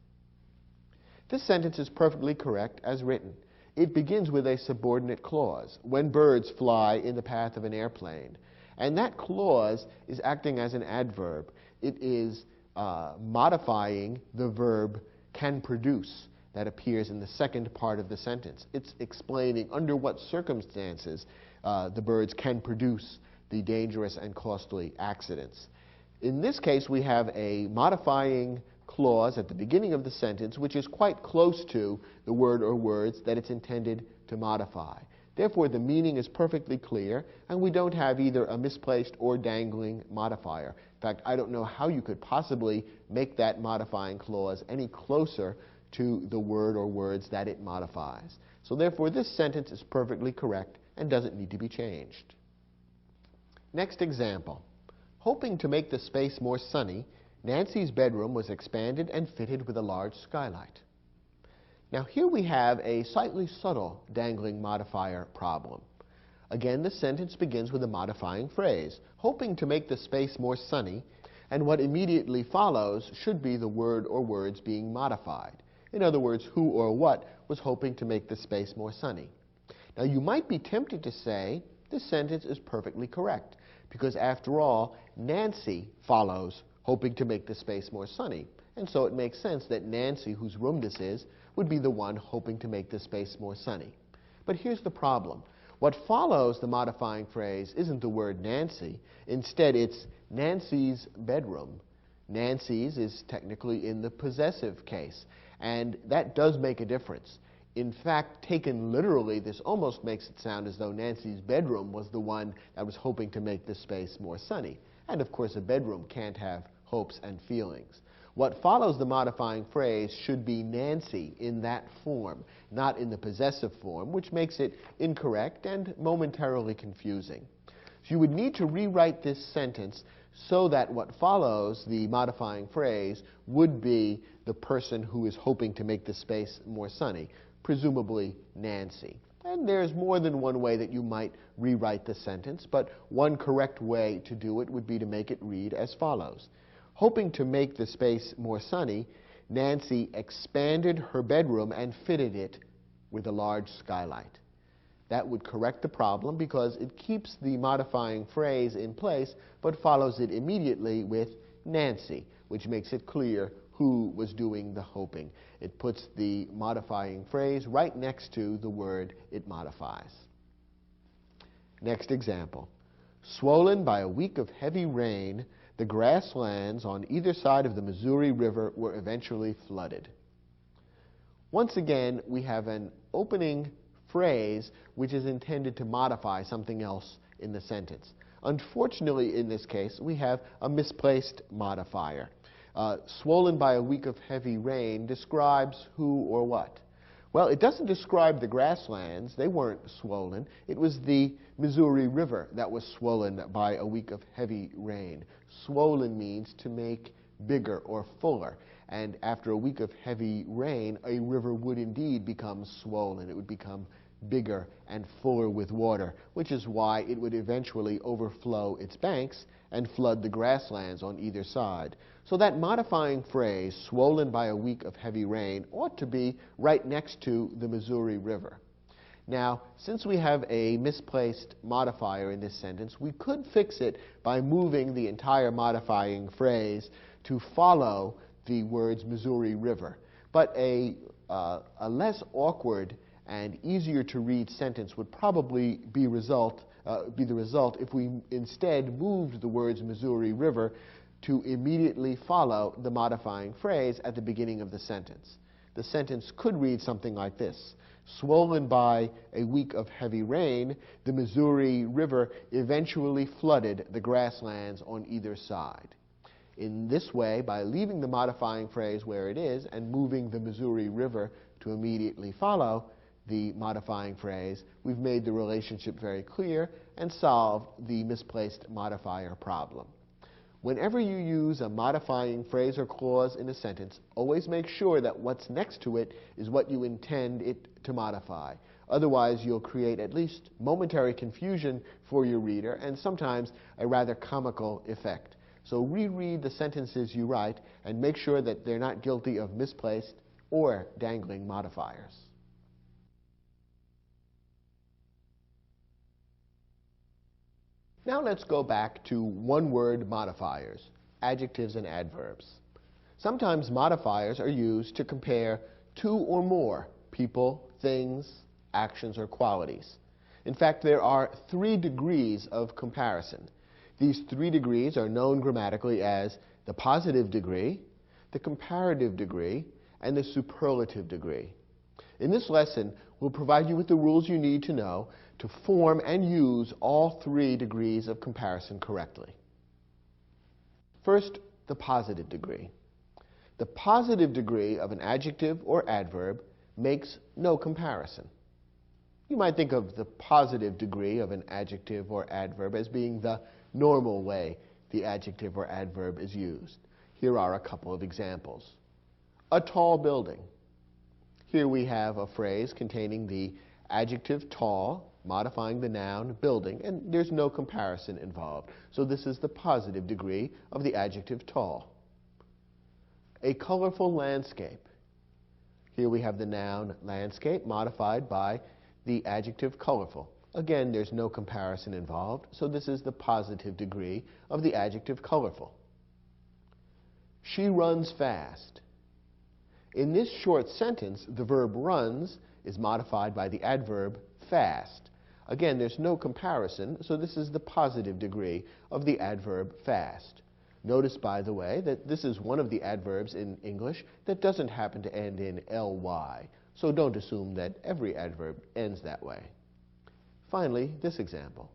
This sentence is perfectly correct as written. It begins with a subordinate clause, when birds fly in the path of an airplane. And that clause is acting as an adverb. It is modifying the verb can produce that appears in the second part of the sentence. It's explaining under what circumstances the birds can produce the dangerous and costly accidents. In this case, we have a modifying clause at the beginning of the sentence, which is quite close to the word or words that it's intended to modify. Therefore, the meaning is perfectly clear, and we don't have either a misplaced or dangling modifier. In fact, I don't know how you could possibly make that modifying clause any closer to the word or words that it modifies. So therefore, this sentence is perfectly correct and doesn't need to be changed. Next example. Hoping to make the space more sunny, Nancy's bedroom was expanded and fitted with a large skylight. Now here we have a slightly subtle dangling modifier problem. Again, the sentence begins with a modifying phrase, hoping to make the space more sunny, and what immediately follows should be the word or words being modified. In other words, who or what was hoping to make the space more sunny. Now you might be tempted to say this sentence is perfectly correct, because after all, Nancy follows hoping to make the space more sunny. And so it makes sense that Nancy, whose room this is, would be the one hoping to make the space more sunny. But here's the problem. What follows the modifying phrase isn't the word Nancy. Instead, it's Nancy's bedroom. Nancy's is technically in the possessive case, and that does make a difference. In fact, taken literally, this almost makes it sound as though Nancy's bedroom was the one that was hoping to make the space more sunny. And of course, a bedroom can't have hopes and feelings. What follows the modifying phrase should be Nancy in that form, not in the possessive form, which makes it incorrect and momentarily confusing. So you would need to rewrite this sentence so that what follows the modifying phrase would be the person who is hoping to make the space more sunny, presumably Nancy. And there's more than one way that you might rewrite the sentence, but one correct way to do it would be to make it read as follows. Hoping to make the space more sunny, Nancy expanded her bedroom and fitted it with a large skylight. That would correct the problem because it keeps the modifying phrase in place but follows it immediately with Nancy, which makes it clear who was doing the hoping. It puts the modifying phrase right next to the word it modifies. Next example. Swollen by a week of heavy rain, the grasslands on either side of the Missouri River were eventually flooded. Once again, we have an opening phrase which is intended to modify something else in the sentence. Unfortunately, in this case, we have a misplaced modifier. Swollen by a week of heavy rain describes who or what? Well, it doesn't describe the grasslands. They weren't swollen. It was the Missouri River that was swollen by a week of heavy rain. Swollen means to make bigger or fuller. And after a week of heavy rain, a river would indeed become swollen. It would become bigger and fuller with water, which is why it would eventually overflow its banks and flood the grasslands on either side. So that modifying phrase, swollen by a week of heavy rain, ought to be right next to the Missouri River. Now, since we have a misplaced modifier in this sentence, we could fix it by moving the entire modifying phrase to follow the words Missouri River. But a less awkward and easier to read sentence would probably be the result if we instead moved the words Missouri River to immediately follow the modifying phrase at the beginning of the sentence. The sentence could read something like this. Swollen by a week of heavy rain, the Missouri River eventually flooded the grasslands on either side. In this way, by leaving the modifying phrase where it is and moving the Missouri River to immediately follow the modifying phrase, we've made the relationship very clear and solved the misplaced modifier problem. Whenever you use a modifying phrase or clause in a sentence, always make sure that what's next to it is what you intend it to modify. Otherwise, you'll create at least momentary confusion for your reader and sometimes a rather comical effect. So reread the sentences you write and make sure that they're not guilty of misplaced or dangling modifiers. Now let's go back to one-word modifiers, adjectives and adverbs. Sometimes modifiers are used to compare two or more people, things, actions, or qualities. In fact, there are 3 degrees of comparison. These 3 degrees are known grammatically as the positive degree, the comparative degree, and the superlative degree. In this lesson, we'll provide you with the rules you need to know to form and use all 3 degrees of comparison correctly. First, the positive degree. The positive degree of an adjective or adverb makes no comparison. You might think of the positive degree of an adjective or adverb as being the normal way the adjective or adverb is used. Here are a couple of examples. A tall building. Here we have a phrase containing the adjective tall, modifying the noun building, and there's no comparison involved. So this is the positive degree of the adjective tall. A colorful landscape. Here we have the noun landscape modified by the adjective colorful. Again, there's no comparison involved, so this is the positive degree of the adjective colorful. She runs fast. In this short sentence, the verb runs is modified by the adverb fast. Again, there's no comparison, so this is the positive degree of the adverb fast. Notice, by the way, that this is one of the adverbs in English that doesn't happen to end in ly, so don't assume that every adverb ends that way. Finally, this example.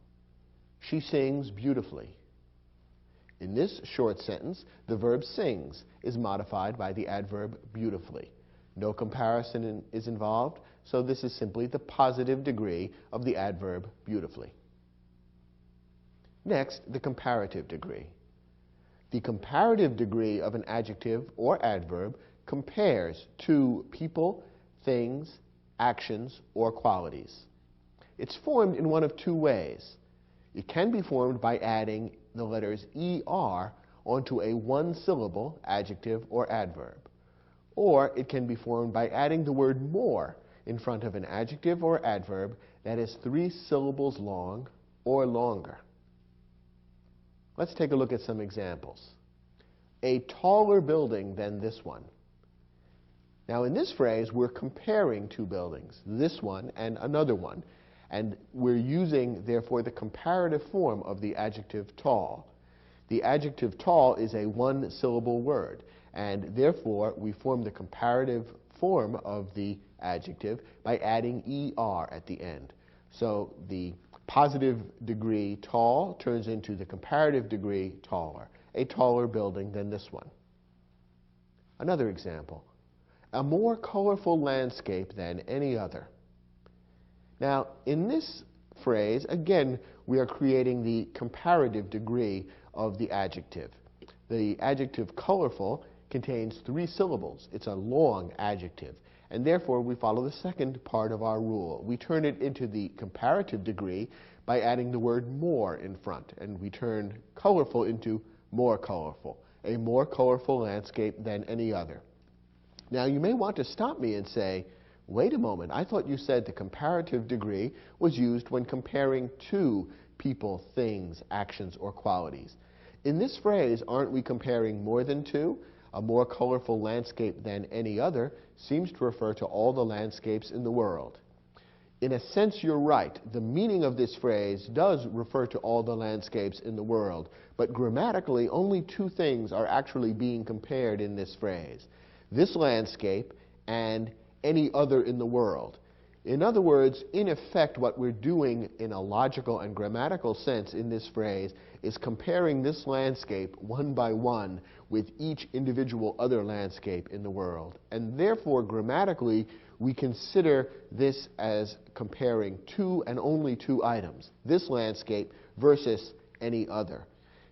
She sings beautifully. In this short sentence, the verb sings is modified by the adverb beautifully. No comparison is involved, so this is simply the positive degree of the adverb beautifully. Next, the comparative degree. The comparative degree of an adjective or adverb compares two people, things, actions, or qualities. It's formed in one of 2 ways. It can be formed by adding the letters ER onto a one-syllable adjective or adverb. Or it can be formed by adding the word more in front of an adjective or adverb that is 3 syllables long or longer. Let's take a look at some examples. A taller building than this one. Now in this phrase, we're comparing two buildings, this one and another one, and we're using, therefore, the comparative form of the adjective tall. The adjective tall is a one-syllable word, and therefore we form the comparative form of the adjective by adding ER at the end. So the positive degree tall turns into the comparative degree taller, a taller building than this one. Another example, a more colorful landscape than any other. Now, in this phrase, again, we are creating the comparative degree of the adjective. The adjective colorful contains 3 syllables. It's a long adjective, and therefore we follow the second part of our rule. We turn it into the comparative degree by adding the word more in front, and we turn colorful into more colorful, a more colorful landscape than any other. Now, you may want to stop me and say, wait a moment, I thought you said the comparative degree was used when comparing two people, things, actions, or qualities. In this phrase, aren't we comparing more than two? A more colorful landscape than any other seems to refer to all the landscapes in the world. In a sense, you're right. The meaning of this phrase does refer to all the landscapes in the world, but grammatically, only two things are actually being compared in this phrase: this landscape and any other in the world. In other words, in effect, what we're doing in a logical and grammatical sense in this phrase is comparing this landscape one by one with each individual other landscape in the world. And therefore, grammatically, we consider this as comparing two and only two items, this landscape versus any other.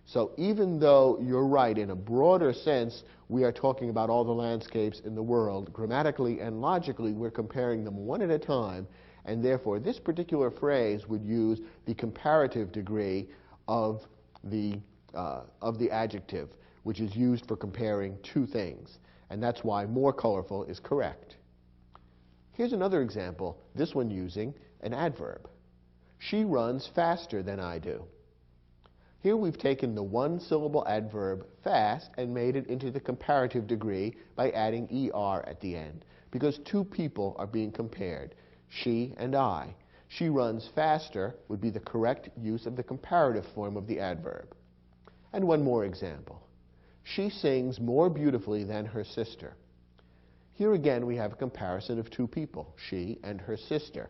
So even though you're right, in a broader sense, we are talking about all the landscapes in the world, grammatically and logically, we're comparing them one at a time, and therefore this particular phrase would use the comparative degree of the adjective, which is used for comparing two things, and that's why more colorful is correct. Here's another example, this one using an adverb. She runs faster than I do. Here we've taken the one-syllable adverb fast and made it into the comparative degree by adding ER at the end, because two people are being compared, she and I. She runs faster would be the correct use of the comparative form of the adverb. And one more example. She sings more beautifully than her sister. Here again we have a comparison of two people, she and her sister.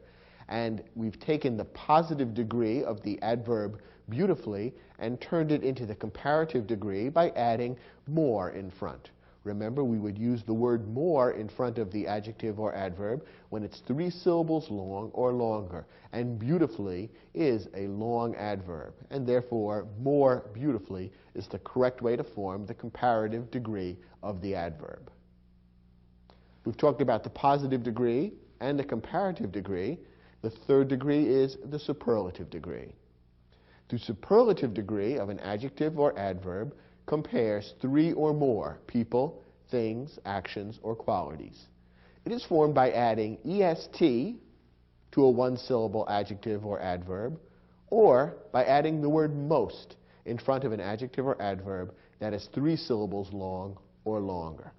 And we've taken the positive degree of the adverb beautifully and turned it into the comparative degree by adding more in front. Remember, we would use the word more in front of the adjective or adverb when it's 3 syllables long or longer, and beautifully is a long adverb, and therefore more beautifully is the correct way to form the comparative degree of the adverb. We've talked about the positive degree and the comparative degree. The third degree is the superlative degree. The superlative degree of an adjective or adverb compares 3 or more people, things, actions, or qualities. It is formed by adding EST to a one-syllable adjective or adverb, or by adding the word most in front of an adjective or adverb that is 3 syllables long or longer.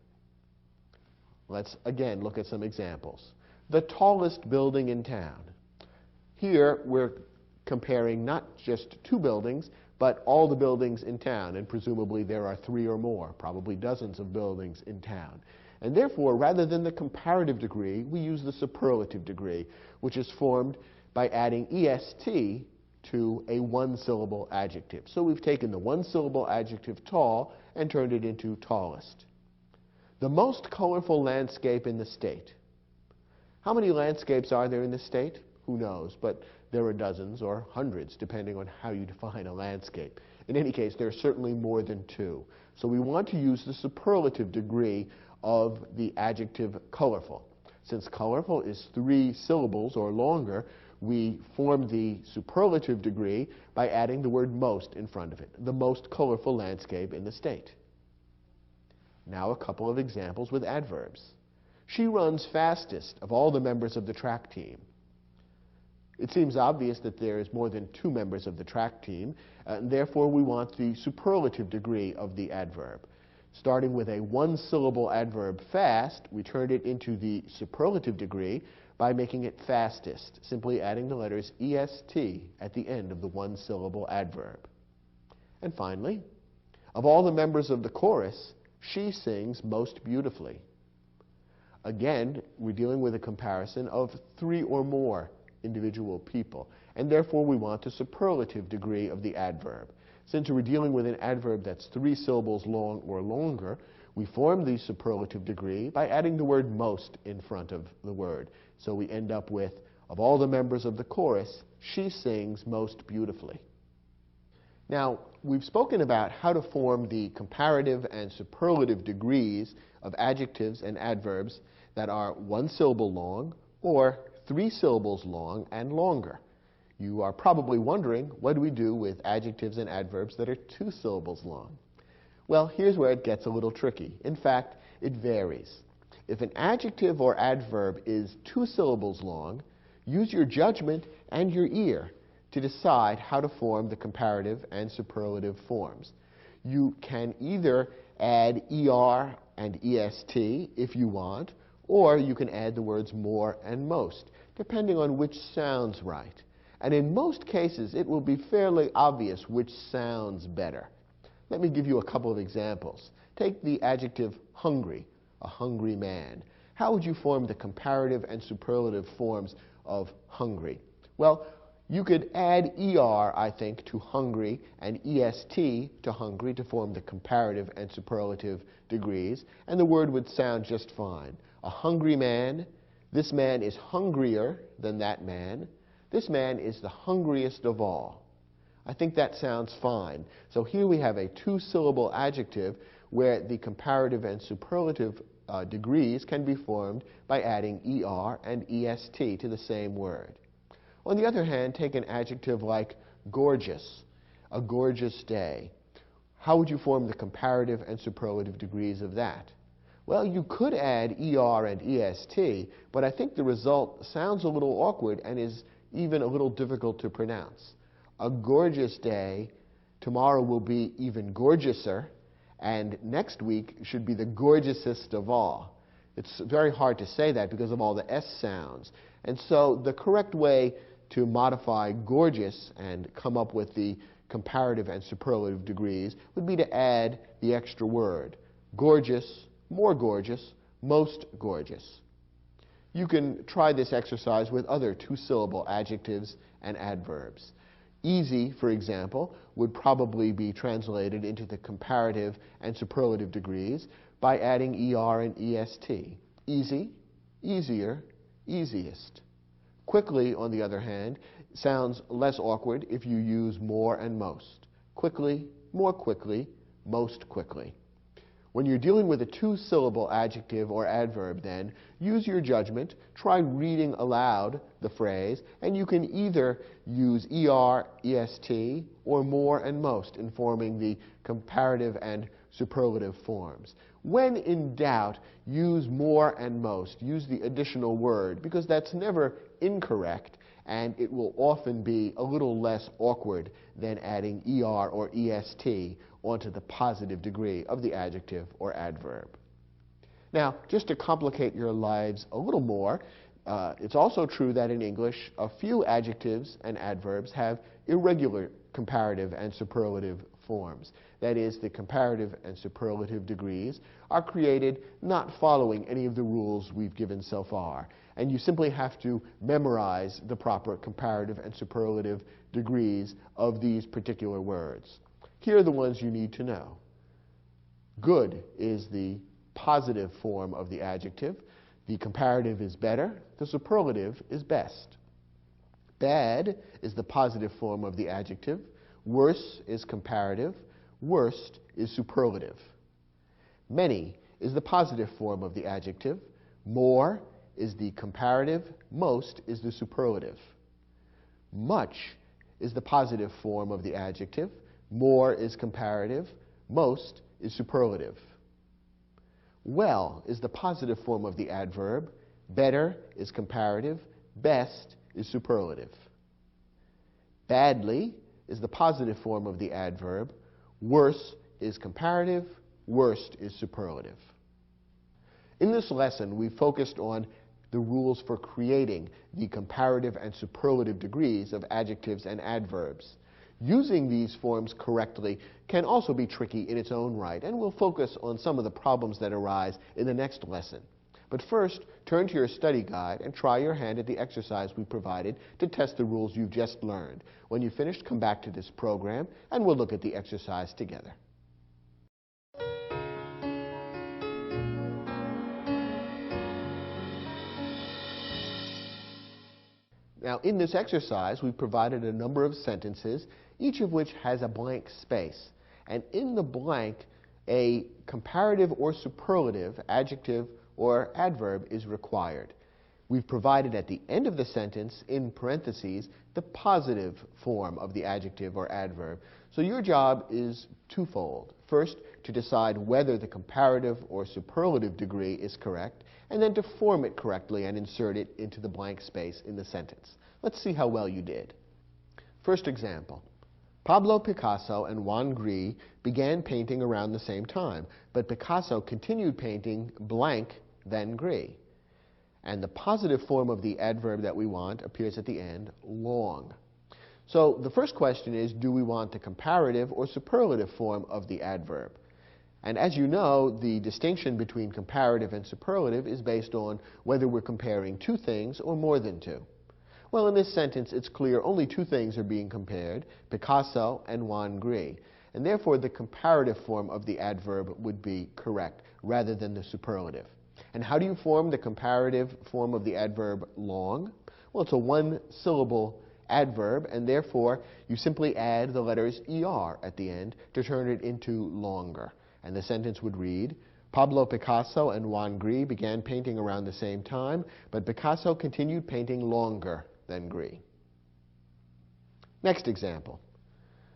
Let's again look at some examples. The tallest building in town. Here we're comparing not just two buildings, but all the buildings in town, and presumably there are 3 or more, probably dozens of buildings in town. And therefore, rather than the comparative degree, we use the superlative degree, which is formed by adding EST to a one-syllable adjective. So we've taken the one-syllable adjective tall and turned it into tallest. The most colorful landscape in the state. How many landscapes are there in the state? Who knows, but there are dozens or hundreds, depending on how you define a landscape. In any case, there are certainly more than 2. So we want to use the superlative degree of the adjective colorful. Since colorful is 3 syllables or longer, we form the superlative degree by adding the word most in front of it, the most colorful landscape in the state. Now a couple of examples with adverbs. She runs fastest of all the members of the track team. It seems obvious that there is more than 2 members of the track team, and therefore we want the superlative degree of the adverb. Starting with a 1-syllable adverb fast, we turned it into the superlative degree by making it fastest, simply adding the letters est at the end of the 1-syllable adverb. And finally, of all the members of the chorus, she sings most beautifully. Again, we're dealing with a comparison of 3 or more individual people, and therefore we want the superlative degree of the adverb. Since we're dealing with an adverb that's 3 syllables long or longer, we form the superlative degree by adding the word most in front of the word. So we end up with, of all the members of the chorus, she sings most beautifully. Now, we've spoken about how to form the comparative and superlative degrees of adjectives and adverbs that are 1 syllable long or 3 syllables long and longer. You are probably wondering, what do we do with adjectives and adverbs that are 2 syllables long? Well, here's where it gets a little tricky. In fact, it varies. If an adjective or adverb is 2 syllables long, use your judgment and your ear to decide how to form the comparative and superlative forms. You can either add er and est if you want, or you can add the words more and most, depending on which sounds right. And in most cases, it will be fairly obvious which sounds better. Let me give you a couple of examples. Take the adjective hungry, a hungry man. How would you form the comparative and superlative forms of hungry? Well, you could add er, I think, to hungry and est to hungry to form the comparative and superlative degrees, and the word would sound just fine. A hungry man, this man is hungrier than that man. This man is the hungriest of all. I think that sounds fine. So here we have a 2-syllable adjective where the comparative and superlative degrees can be formed by adding er and est to the same word. On the other hand, take an adjective like gorgeous, a gorgeous day. How would you form the comparative and superlative degrees of that? Well, you could add er and est, but I think the result sounds a little awkward and is even a little difficult to pronounce. A gorgeous day, tomorrow will be even gorgeouser, and next week should be the gorgeousest of all. It's very hard to say that because of all the S sounds. And so the correct way to modify gorgeous and come up with the comparative and superlative degrees would be to add the extra word. Gorgeous, more gorgeous, most gorgeous. You can try this exercise with other 2-syllable adjectives and adverbs. Easy, for example, would probably be translated into the comparative and superlative degrees by adding er and est. Easy, easier, easiest. Quickly, on the other hand, sounds less awkward if you use more and most. Quickly, more quickly, most quickly. When you're dealing with a 2-syllable adjective or adverb, then, use your judgment, try reading aloud the phrase, and you can either use er, est, or more and most in forming the comparative and superlative forms. When in doubt, use more and most. Use the additional word, because that's never incorrect, and it will often be a little less awkward than adding er or est onto the positive degree of the adjective or adverb. Now, just to complicate your lives a little more, it's also true that in English, a few adjectives and adverbs have irregular comparative and superlative forms. That is, the comparative and superlative degrees are created not following any of the rules we've given so far. And you simply have to memorize the proper comparative and superlative degrees of these particular words. Here are the ones you need to know. Good is the positive form of the adjective. The comparative is better. The superlative is best. Bad is the positive form of the adjective. Worse is comparative. Worst is superlative. Many is the positive form of the adjective. More is the comparative. Most is the superlative. Much is the positive form of the adjective. More is comparative. Most is superlative. Well is the positive form of the adverb. Better is comparative. Best is superlative. Badly is the positive form of the adverb. Worse is comparative. Worst is superlative. In this lesson, we focused on the rules for creating the comparative and superlative degrees of adjectives and adverbs. Using these forms correctly can also be tricky in its own right, and we'll focus on some of the problems that arise in the next lesson. But first, turn to your study guide and try your hand at the exercise we provided to test the rules you've just learned. When you've finished, come back to this program, and we'll look at the exercise together. Now, in this exercise, we've provided a number of sentences, each of which has a blank space. And in the blank, a comparative or superlative adjective or adverb is required. We've provided at the end of the sentence, in parentheses, the positive form of the adjective or adverb. So your job is twofold. First, to decide whether the comparative or superlative degree is correct, and then to form it correctly and insert it into the blank space in the sentence. Let's see how well you did. First example. Pablo Picasso and Juan Gris began painting around the same time, but Picasso continued painting blank, then Gris. And the positive form of the adverb that we want appears at the end, long. So the first question is, do we want the comparative or superlative form of the adverb? And as you know, the distinction between comparative and superlative is based on whether we're comparing two things or more than two. Well, in this sentence, it's clear only two things are being compared, Picasso and Juan Gris. And therefore, the comparative form of the adverb would be correct, rather than the superlative. And how do you form the comparative form of the adverb long? Well, it's a one-syllable adverb, and therefore, you simply add the letters ER at the end to turn it into longer. And the sentence would read, Pablo Picasso and Juan Gris began painting around the same time, but Picasso continued painting longer than Gris. Next example.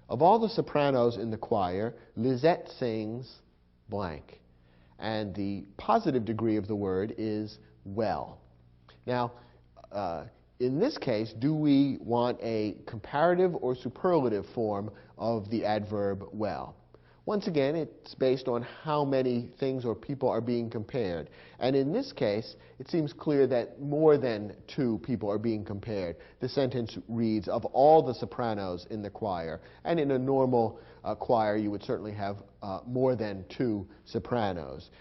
Of all the sopranos in the choir, Lisette sings blank. And the positive degree of the word is well. Now, in this case, do we want a comparative or superlative form of the adverb well? Once again, it's based on how many things or people are being compared. And in this case, it seems clear that more than two people are being compared. The sentence reads, of all the sopranos in the choir. And in a normal choir, you would certainly have more than two sopranos.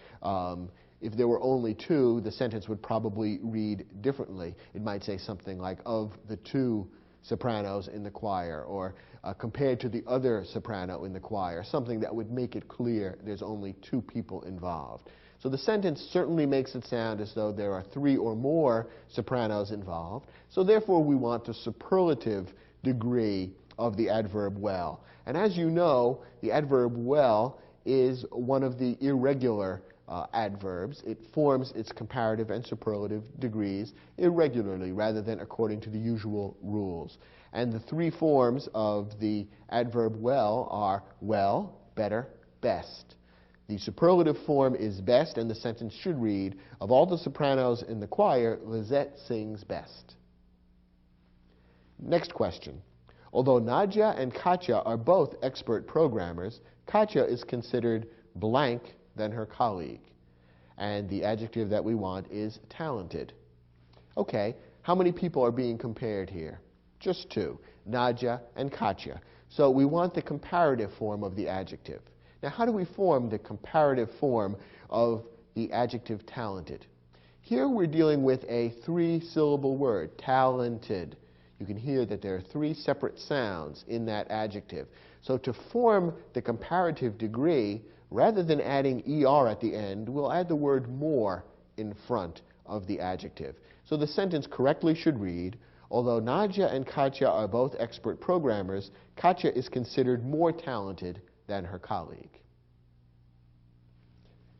If there were only two, the sentence would probably read differently. It might say something like, of the two sopranos in the choir, or compared to the other soprano in the choir, something that would make it clear there's only two people involved. So the sentence certainly makes it sound as though there are three or more sopranos involved. So therefore, we want the superlative degree of the adverb well. And as you know, the adverb well is one of the irregular adverbs. It forms its comparative and superlative degrees irregularly rather than according to the usual rules. And the three forms of the adverb well are well, better, best. The superlative form is best, and the sentence should read, of all the sopranos in the choir, Lisette sings best. Next question. Although Nadia and Katya are both expert programmers, Katya is considered blank than her colleague. And the adjective that we want is talented. Okay, how many people are being compared here? Just two, Nadia and Katya. So we want the comparative form of the adjective. Now, how do we form the comparative form of the adjective talented? Here we're dealing with a three-syllable word, talented. You can hear that there are three separate sounds in that adjective. So to form the comparative degree, rather than adding ER at the end, we'll add the word more in front of the adjective. So the sentence correctly should read, although Nadia and Katya are both expert programmers, Katya is considered more talented than her colleague.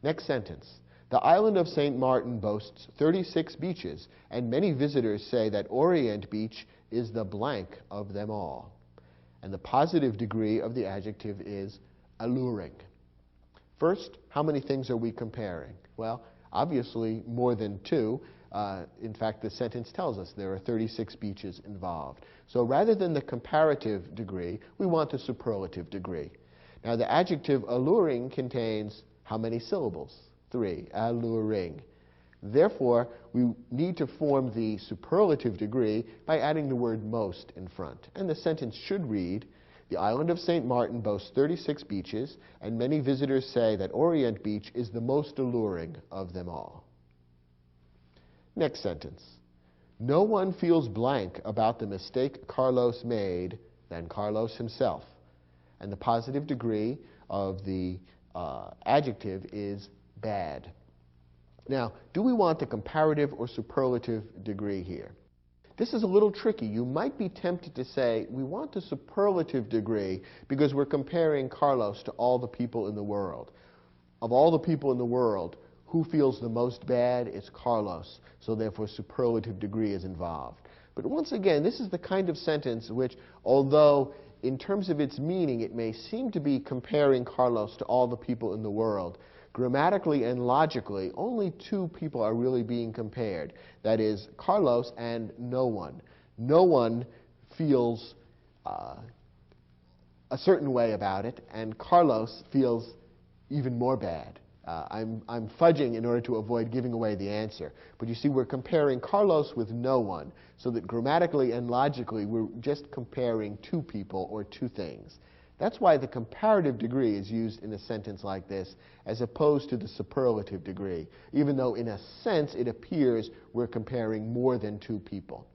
Next sentence. The island of St. Martin boasts 36 beaches, and many visitors say that Orient Beach is the blank of them all. And the positive degree of the adjective is alluring. First, how many things are we comparing? Well, obviously more than two. In fact, the sentence tells us there are 36 beaches involved. So rather than the comparative degree, we want the superlative degree. Now, the adjective alluring contains how many syllables? 3, alluring. Therefore, we need to form the superlative degree by adding the word most in front. And the sentence should read, the island of St. Martin boasts 36 beaches, and many visitors say that Orient Beach is the most alluring of them all. Next sentence. No one feels blank about the mistake Carlos made than Carlos himself. And the positive degree of the adjective is bad. Now, do we want the comparative or superlative degree here? This is a little tricky. You might be tempted to say, we want the superlative degree because we're comparing Carlos to all the people in the world. Of all the people in the world, who feels the most bad? It's Carlos. So therefore, superlative degree is involved. But once again, this is the kind of sentence which, although in terms of its meaning, it may seem to be comparing Carlos to all the people in the world, grammatically and logically, only two people are really being compared. That is, Carlos and no one. No one feels a certain way about it, and Carlos feels even more bad. I'm fudging in order to avoid giving away the answer. But you see, we're comparing Carlos with no one, so that grammatically and logically, we're just comparing two people or two things. That's why the comparative degree is used in a sentence like this, as opposed to the superlative degree, even though in a sense it appears we're comparing more than two people.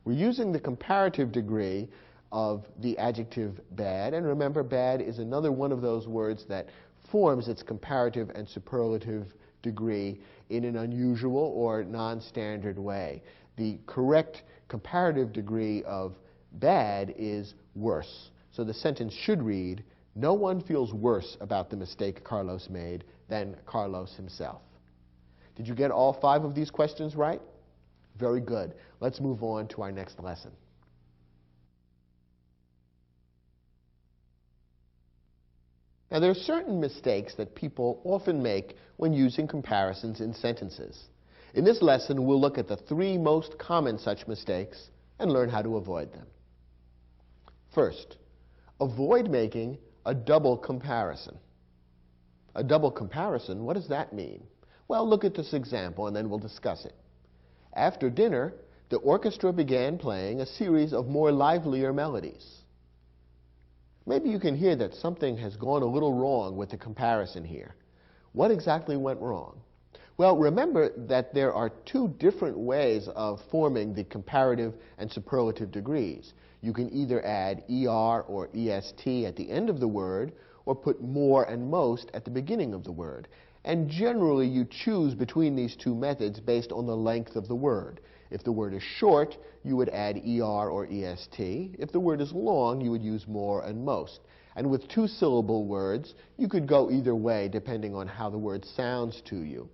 We're using the comparative degree of the adjective bad, and remember, bad is another one of those words that forms its comparative and superlative degree in an unusual or non-standard way. The correct comparative degree of bad is worse. So the sentence should read, no one feels worse about the mistake Carlos made than Carlos himself. Did you get all 5 of these questions right? Very good. Let's move on to our next lesson. Now, there are certain mistakes that people often make when using comparisons in sentences. In this lesson, we'll look at the 3 most common such mistakes and learn how to avoid them. First, avoid making a double comparison. A double comparison, what does that mean? Well, look at this example and then we'll discuss it. After dinner, the orchestra began playing a series of more livelier melodies. Maybe you can hear that something has gone a little wrong with the comparison here. What exactly went wrong? Well, remember that there are 2 different ways of forming the comparative and superlative degrees. You can either add ER or EST at the end of the word, or put more and most at the beginning of the word. And generally, you choose between these 2 methods based on the length of the word. If the word is short, you would add ER or EST. If the word is long, you would use more and most. And with 2-syllable words, you could go either way depending on how the word sounds to you.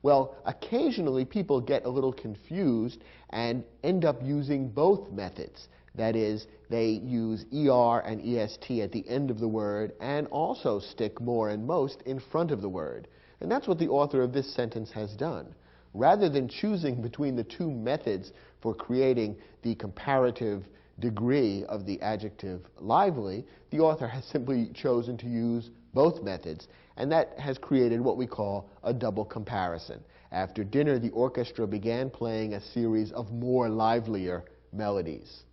Well, occasionally people get a little confused and end up using both methods. That is, they use ER and EST at the end of the word and also stick more and most in front of the word. And that's what the author of this sentence has done. Rather than choosing between the 2 methods for creating the comparative degree of the adjective lively, the author has simply chosen to use both methods, and that has created what we call a double comparison. After dinner, the orchestra began playing a series of more livelier melodies.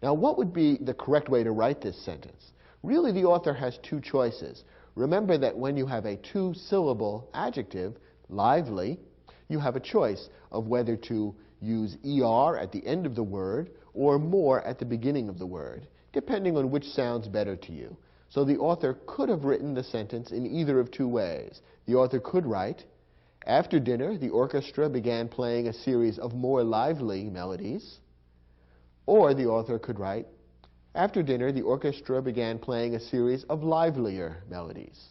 Now, what would be the correct way to write this sentence? Really, the author has 2 choices. Remember that when you have a 2-syllable adjective, lively, you have a choice of whether to use ER at the end of the word or more at the beginning of the word, depending on which sounds better to you. So the author could have written the sentence in either of 2 ways. The author could write, after dinner, the orchestra began playing a series of more lively melodies. Or the author could write, after dinner, the orchestra began playing a series of livelier melodies.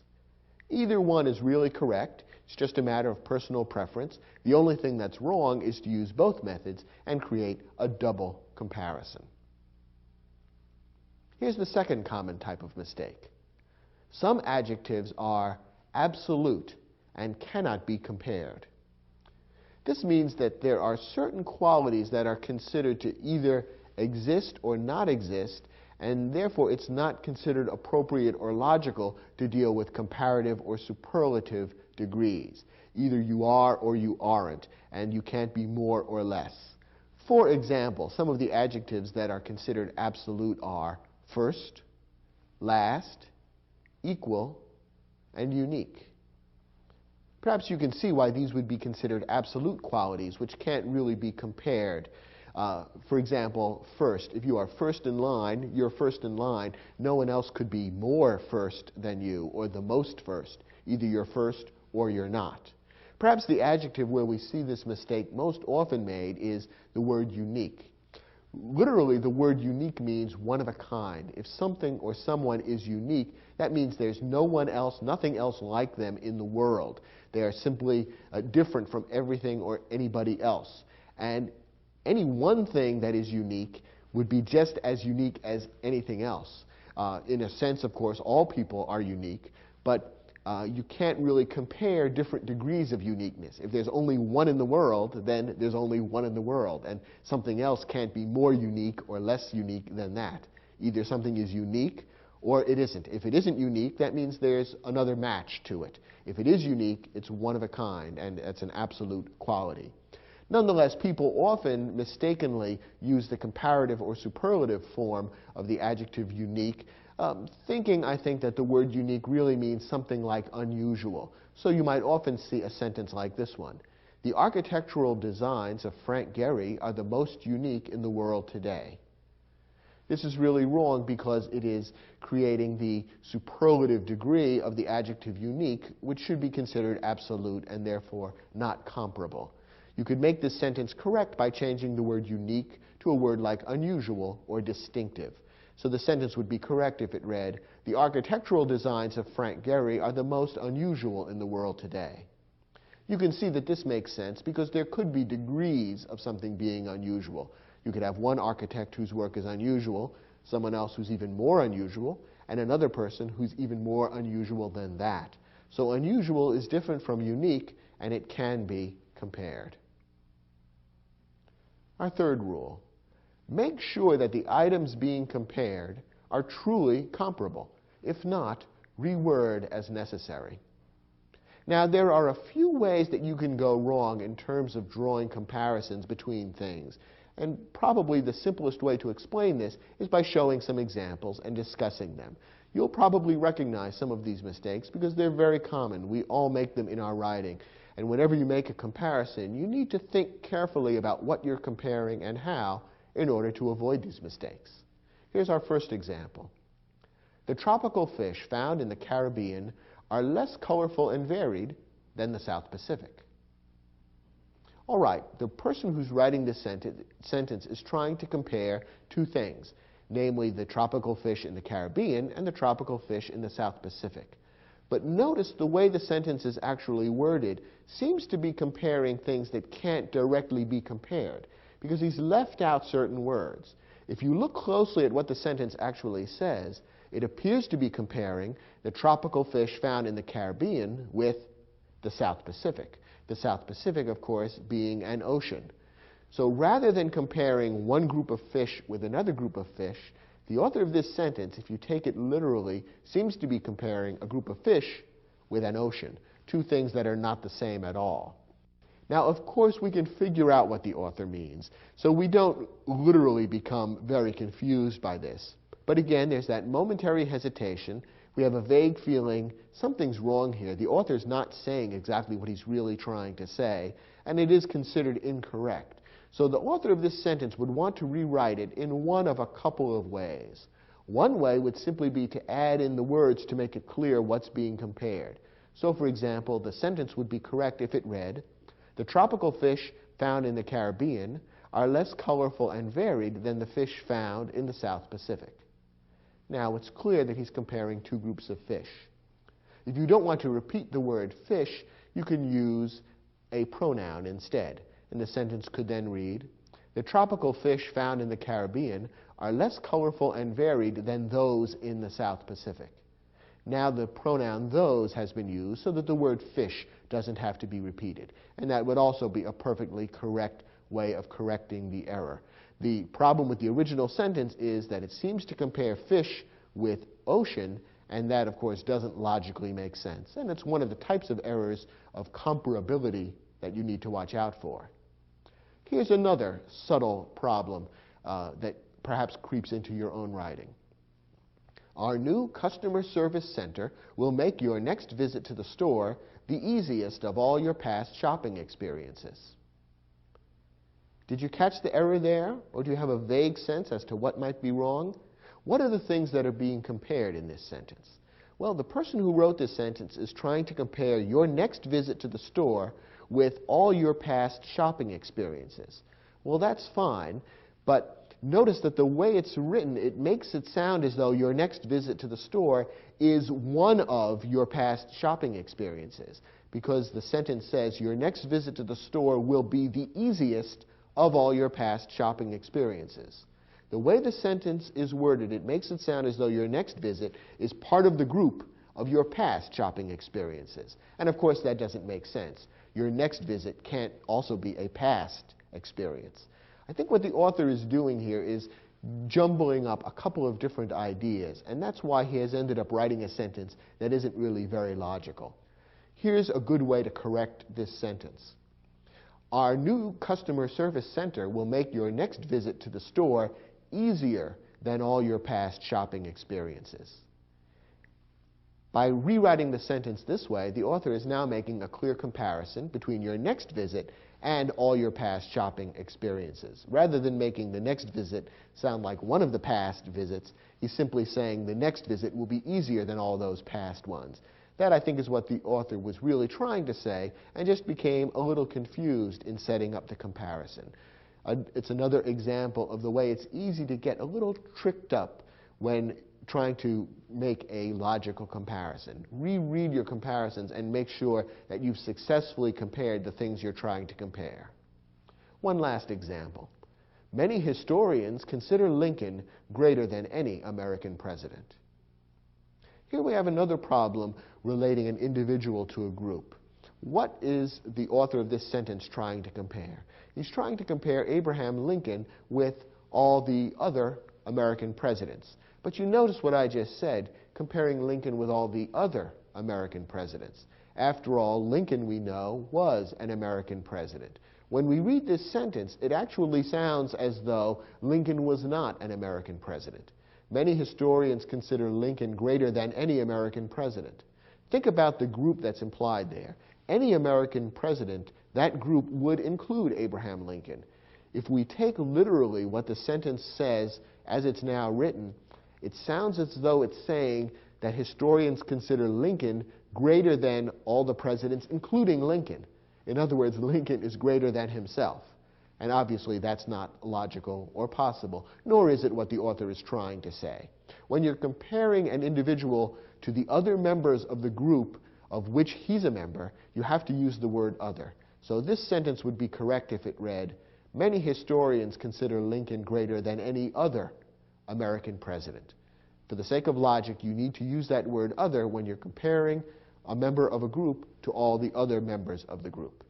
Either one is really correct. It's just a matter of personal preference. The only thing that's wrong is to use both methods and create a double comparison. Here's the second common type of mistake. Some adjectives are absolute and cannot be compared. This means that there are certain qualities that are considered to either exist or not exist, and therefore it's not considered appropriate or logical to deal with comparative or superlative degrees. Either you are or you aren't, and you can't be more or less. For example, some of the adjectives that are considered absolute are first, last, equal, and unique. Perhaps you can see why these would be considered absolute qualities, which can't really be compared. For example, first. If you are first in line, you're first in line. No one else could be more first than you, or the most first. Either you're first or you're not. Perhaps the adjective where we see this mistake most often made is the word unique. Literally, the word unique means one of a kind. If something or someone is unique, that means there's no one else, nothing else like them in the world. They are simply different from everything or anybody else. And any one thing that is unique would be just as unique as anything else. In a sense, of course, all people are unique, but you can't really compare different degrees of uniqueness. If there's only one in the world, then there's only one in the world, and something else can't be more unique or less unique than that. Either something is unique or it isn't. If it isn't unique, that means there's another match to it. If it is unique, it's one of a kind, and it's an absolute quality. Nonetheless, people often mistakenly use the comparative or superlative form of the adjective unique, thinking, I think, that the word unique really means something like unusual. So you might often see a sentence like this one. The architectural designs of Frank Gehry are the most unique in the world today. This is really wrong because it is creating the superlative degree of the adjective unique, which should be considered absolute and therefore not comparable. You could make this sentence correct by changing the word unique to a word like unusual or distinctive. So the sentence would be correct if it read, the architectural designs of Frank Gehry are the most unusual in the world today. You can see that this makes sense because there could be degrees of something being unusual. You could have one architect whose work is unusual, someone else who's even more unusual, and another person who's even more unusual than that. So unusual is different from unique, and it can be compared. Our third rule, make sure that the items being compared are truly comparable. If not, reword as necessary. Now, there are a few ways that you can go wrong in terms of drawing comparisons between things. And probably the simplest way to explain this is by showing some examples and discussing them. You'll probably recognize some of these mistakes because they're very common. We all make them in our writing. And whenever you make a comparison, you need to think carefully about what you're comparing and how in order to avoid these mistakes. Here's our first example. The tropical fish found in the Caribbean are less colorful and varied than the South Pacific. All right, the person who's writing this sentence is trying to compare two things, namely the tropical fish in the Caribbean and the tropical fish in the South Pacific. But notice the way the sentence is actually worded seems to be comparing things that can't directly be compared, because he's left out certain words. If you look closely at what the sentence actually says, it appears to be comparing the tropical fish found in the Caribbean with the South Pacific. The South Pacific, of course, being an ocean. So rather than comparing one group of fish with another group of fish, the author of this sentence, if you take it literally, seems to be comparing a group of fish with an ocean, two things that are not the same at all. Now, of course, we can figure out what the author means, so we don't literally become very confused by this. But again, there's that momentary hesitation. We have a vague feeling something's wrong here. The author's not saying exactly what he's really trying to say, and it is considered incorrect. So the author of this sentence would want to rewrite it in one of a couple of ways. One way would simply be to add in the words to make it clear what's being compared. So, for example, the sentence would be correct if it read, the tropical fish found in the Caribbean are less colorful and varied than the fish found in the South Pacific. Now, it's clear that he's comparing two groups of fish. If you don't want to repeat the word fish, you can use a pronoun instead. And the sentence could then read, The tropical fish found in the Caribbean are less colorful and varied than those in the South Pacific. Now the pronoun those has been used so that the word fish doesn't have to be repeated. And that would also be a perfectly correct way of correcting the error. The problem with the original sentence is that it seems to compare fish with ocean, and that, of course, doesn't logically make sense. And it's one of the types of errors of comparability that you need to watch out for. Here's another subtle problem that perhaps creeps into your own writing. Our new customer service center will make your next visit to the store the easiest of all your past shopping experiences. Did you catch the error there, or do you have a vague sense as to what might be wrong? What are the things that are being compared in this sentence? Well, the person who wrote this sentence is trying to compare your next visit to the store with all your past shopping experiences. Well, that's fine, but notice that the way it's written, it makes it sound as though your next visit to the store is one of your past shopping experiences, because the sentence says your next visit to the store will be the easiest of all your past shopping experiences. The way the sentence is worded, it makes it sound as though your next visit is part of the group of your past shopping experiences. And of course, that doesn't make sense. Your next visit can't also be a past experience. I think what the author is doing here is jumbling up a couple of different ideas, and that's why he has ended up writing a sentence that isn't really very logical. Here's a good way to correct this sentence. Our new customer service center will make your next visit to the store easier than all your past shopping experiences. By rewriting the sentence this way, the author is now making a clear comparison between your next visit and all your past shopping experiences. Rather than making the next visit sound like one of the past visits, he's simply saying the next visit will be easier than all those past ones. That, I think, is what the author was really trying to say, and just became a little confused in setting up the comparison. It's another example of the way it's easy to get a little tricked up when trying to make a logical comparison. Reread your comparisons and make sure that you've successfully compared the things you're trying to compare. One last example. Many historians consider Lincoln greater than any American president. Here we have another problem relating an individual to a group. What is the author of this sentence trying to compare? He's trying to compare Abraham Lincoln with all the other American presidents. But you notice what I just said, comparing Lincoln with all the other American presidents. After all, Lincoln, we know, was an American president. When we read this sentence, it actually sounds as though Lincoln was not an American president. Many historians consider Lincoln greater than any American president. Think about the group that's implied there. Any American president, that group would include Abraham Lincoln. If we take literally what the sentence says as it's now written, it sounds as though it's saying that historians consider Lincoln greater than all the presidents, including Lincoln. In other words, Lincoln is greater than himself. And obviously that's not logical or possible, nor is it what the author is trying to say. When you're comparing an individual to the other members of the group of which he's a member, you have to use the word other. So this sentence would be correct if it read, many historians consider Lincoln greater than any other American president. For the sake of logic, you need to use that word other when you're comparing a member of a group to all the other members of the group.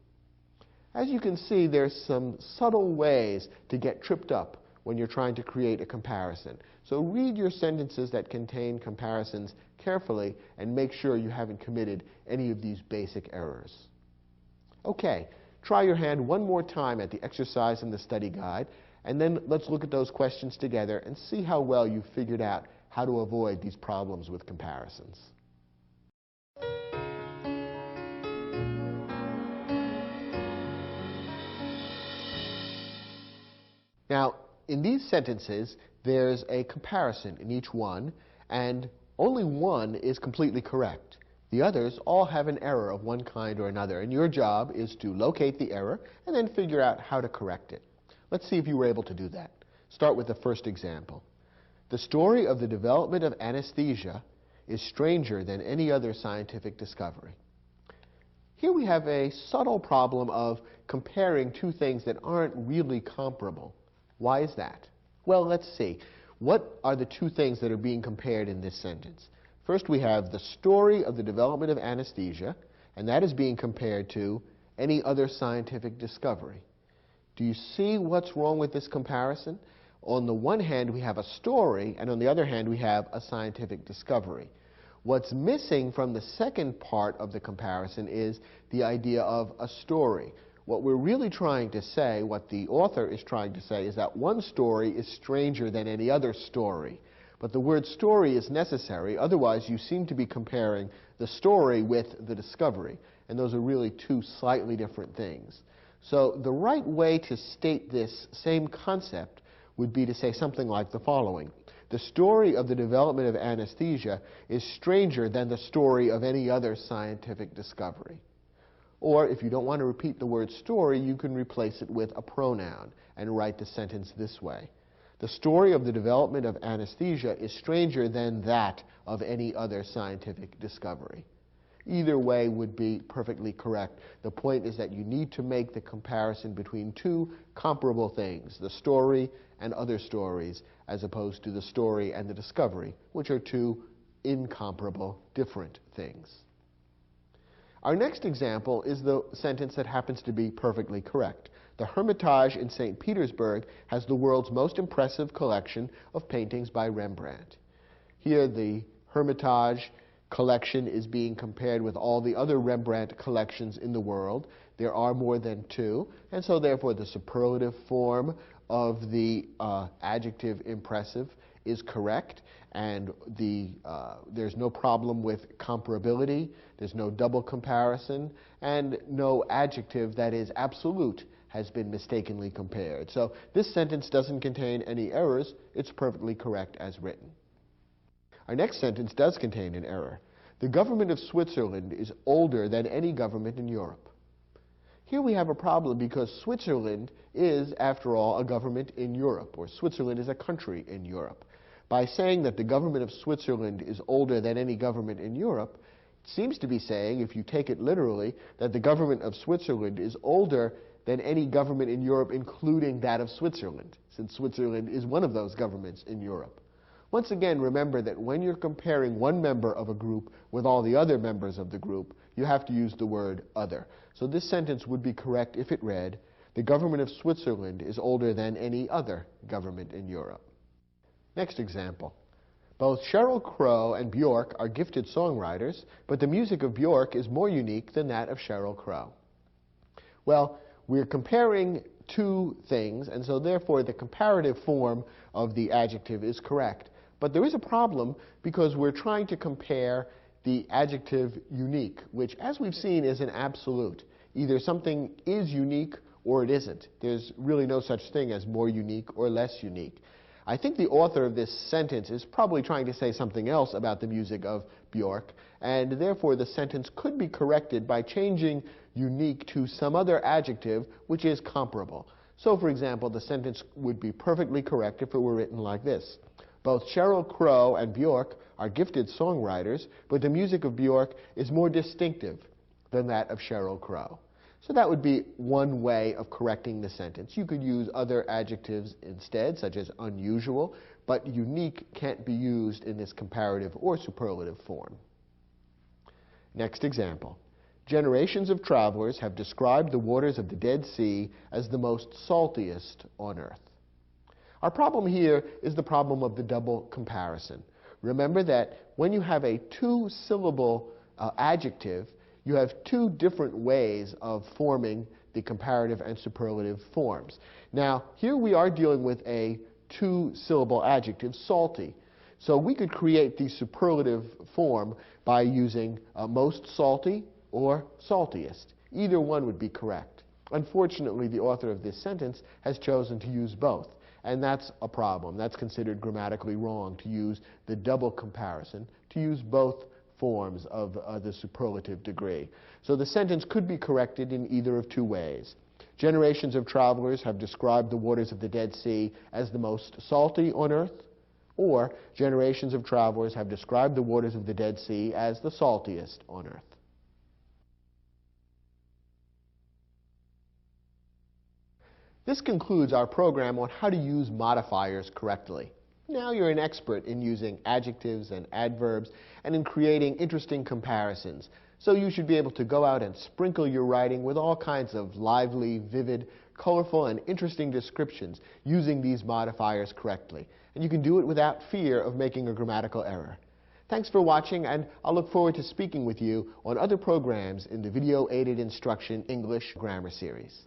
As you can see, there's some subtle ways to get tripped up when you're trying to create a comparison. So read your sentences that contain comparisons carefully and make sure you haven't committed any of these basic errors. Okay, try your hand one more time at the exercise in the study guide, and then let's look at those questions together and see how well you've figured out how to avoid these problems with comparisons. Now, in these sentences, there's a comparison in each one, and only one is completely correct. The others all have an error of one kind or another, and your job is to locate the error and then figure out how to correct it. Let's see if you were able to do that. Start with the first example. The story of the development of anesthesia is stranger than any other scientific discovery. Here we have a subtle problem of comparing two things that aren't really comparable. Why is that? Well, let's see. What are the two things that are being compared in this sentence? First, we have the story of the development of anesthesia, and that is being compared to any other scientific discovery. Do you see what's wrong with this comparison? On the one hand, we have a story, and on the other hand, we have a scientific discovery. What's missing from the second part of the comparison is the idea of a story. What we're really trying to say, what the author is trying to say, is that one story is stranger than any other story. But the word story is necessary, otherwise you seem to be comparing the story with the discovery. And those are really two slightly different things. So the right way to state this same concept would be to say something like the following. The story of the development of anesthesia is stranger than the story of any other scientific discovery. Or if you don't want to repeat the word story, you can replace it with a pronoun and write the sentence this way. The story of the development of anesthesia is stranger than that of any other scientific discovery. Either way would be perfectly correct. The point is that you need to make the comparison between two comparable things, the story and other stories, as opposed to the story and the discovery, which are two incomparable, different things. Our next example is the sentence that happens to be perfectly correct. The Hermitage in St. Petersburg has the world's most impressive collection of paintings by Rembrandt. Here the Hermitage collection is being compared with all the other Rembrandt collections in the world. There are more than two, and so therefore the superlative form of the adjective impressive is correct, and there's no problem with comparability, there's no double comparison, and no adjective that is absolute has been mistakenly compared. So this sentence doesn't contain any errors, it's perfectly correct as written. Our next sentence does contain an error. The government of Switzerland is older than any government in Europe. Here we have a problem because Switzerland is, after all, a government in Europe, or Switzerland is a country in Europe. By saying that the government of Switzerland is older than any government in Europe, it seems to be saying, if you take it literally, that the government of Switzerland is older than any government in Europe, including that of Switzerland, since Switzerland is one of those governments in Europe. Once again, remember that when you're comparing one member of a group with all the other members of the group, you have to use the word other. So this sentence would be correct if it read, the government of Switzerland is older than any other government in Europe. Next example. Both Sheryl Crow and Bjork are gifted songwriters, but the music of Bjork is more unique than that of Sheryl Crow. Well, we're comparing two things, and so therefore the comparative form of the adjective is correct. But there is a problem because we're trying to compare the adjective unique, which, as we've seen, is an absolute. Either something is unique or it isn't. There's really no such thing as more unique or less unique. I think the author of this sentence is probably trying to say something else about the music of Bjork, and therefore the sentence could be corrected by changing unique to some other adjective which is comparable. So, for example, the sentence would be perfectly correct if it were written like this. Both Sheryl Crow and Bjork are gifted songwriters, but the music of Bjork is more distinctive than that of Sheryl Crow. So that would be one way of correcting the sentence. You could use other adjectives instead, such as unusual, but unique can't be used in this comparative or superlative form. Next example. Generations of travelers have described the waters of the Dead Sea as the most saltiest on earth. Our problem here is the problem of the double comparison. Remember that when you have a two-syllable adjective, you have two different ways of forming the comparative and superlative forms. Now, here we are dealing with a two-syllable adjective, salty. So we could create the superlative form by using most salty or saltiest. Either one would be correct. Unfortunately, the author of this sentence has chosen to use both, and that's a problem. That's considered grammatically wrong to use the double comparison, to use both forms of the superlative degree. So the sentence could be corrected in either of two ways. Generations of travelers have described the waters of the Dead Sea as the most salty on earth, or generations of travelers have described the waters of the Dead Sea as the saltiest on earth. This concludes our program on how to use modifiers correctly. Now you're an expert in using adjectives and adverbs and in creating interesting comparisons. So you should be able to go out and sprinkle your writing with all kinds of lively, vivid, colorful, and interesting descriptions using these modifiers correctly. And you can do it without fear of making a grammatical error. Thanks for watching, and I'll look forward to speaking with you on other programs in the Video Aided Instruction English Grammar Series.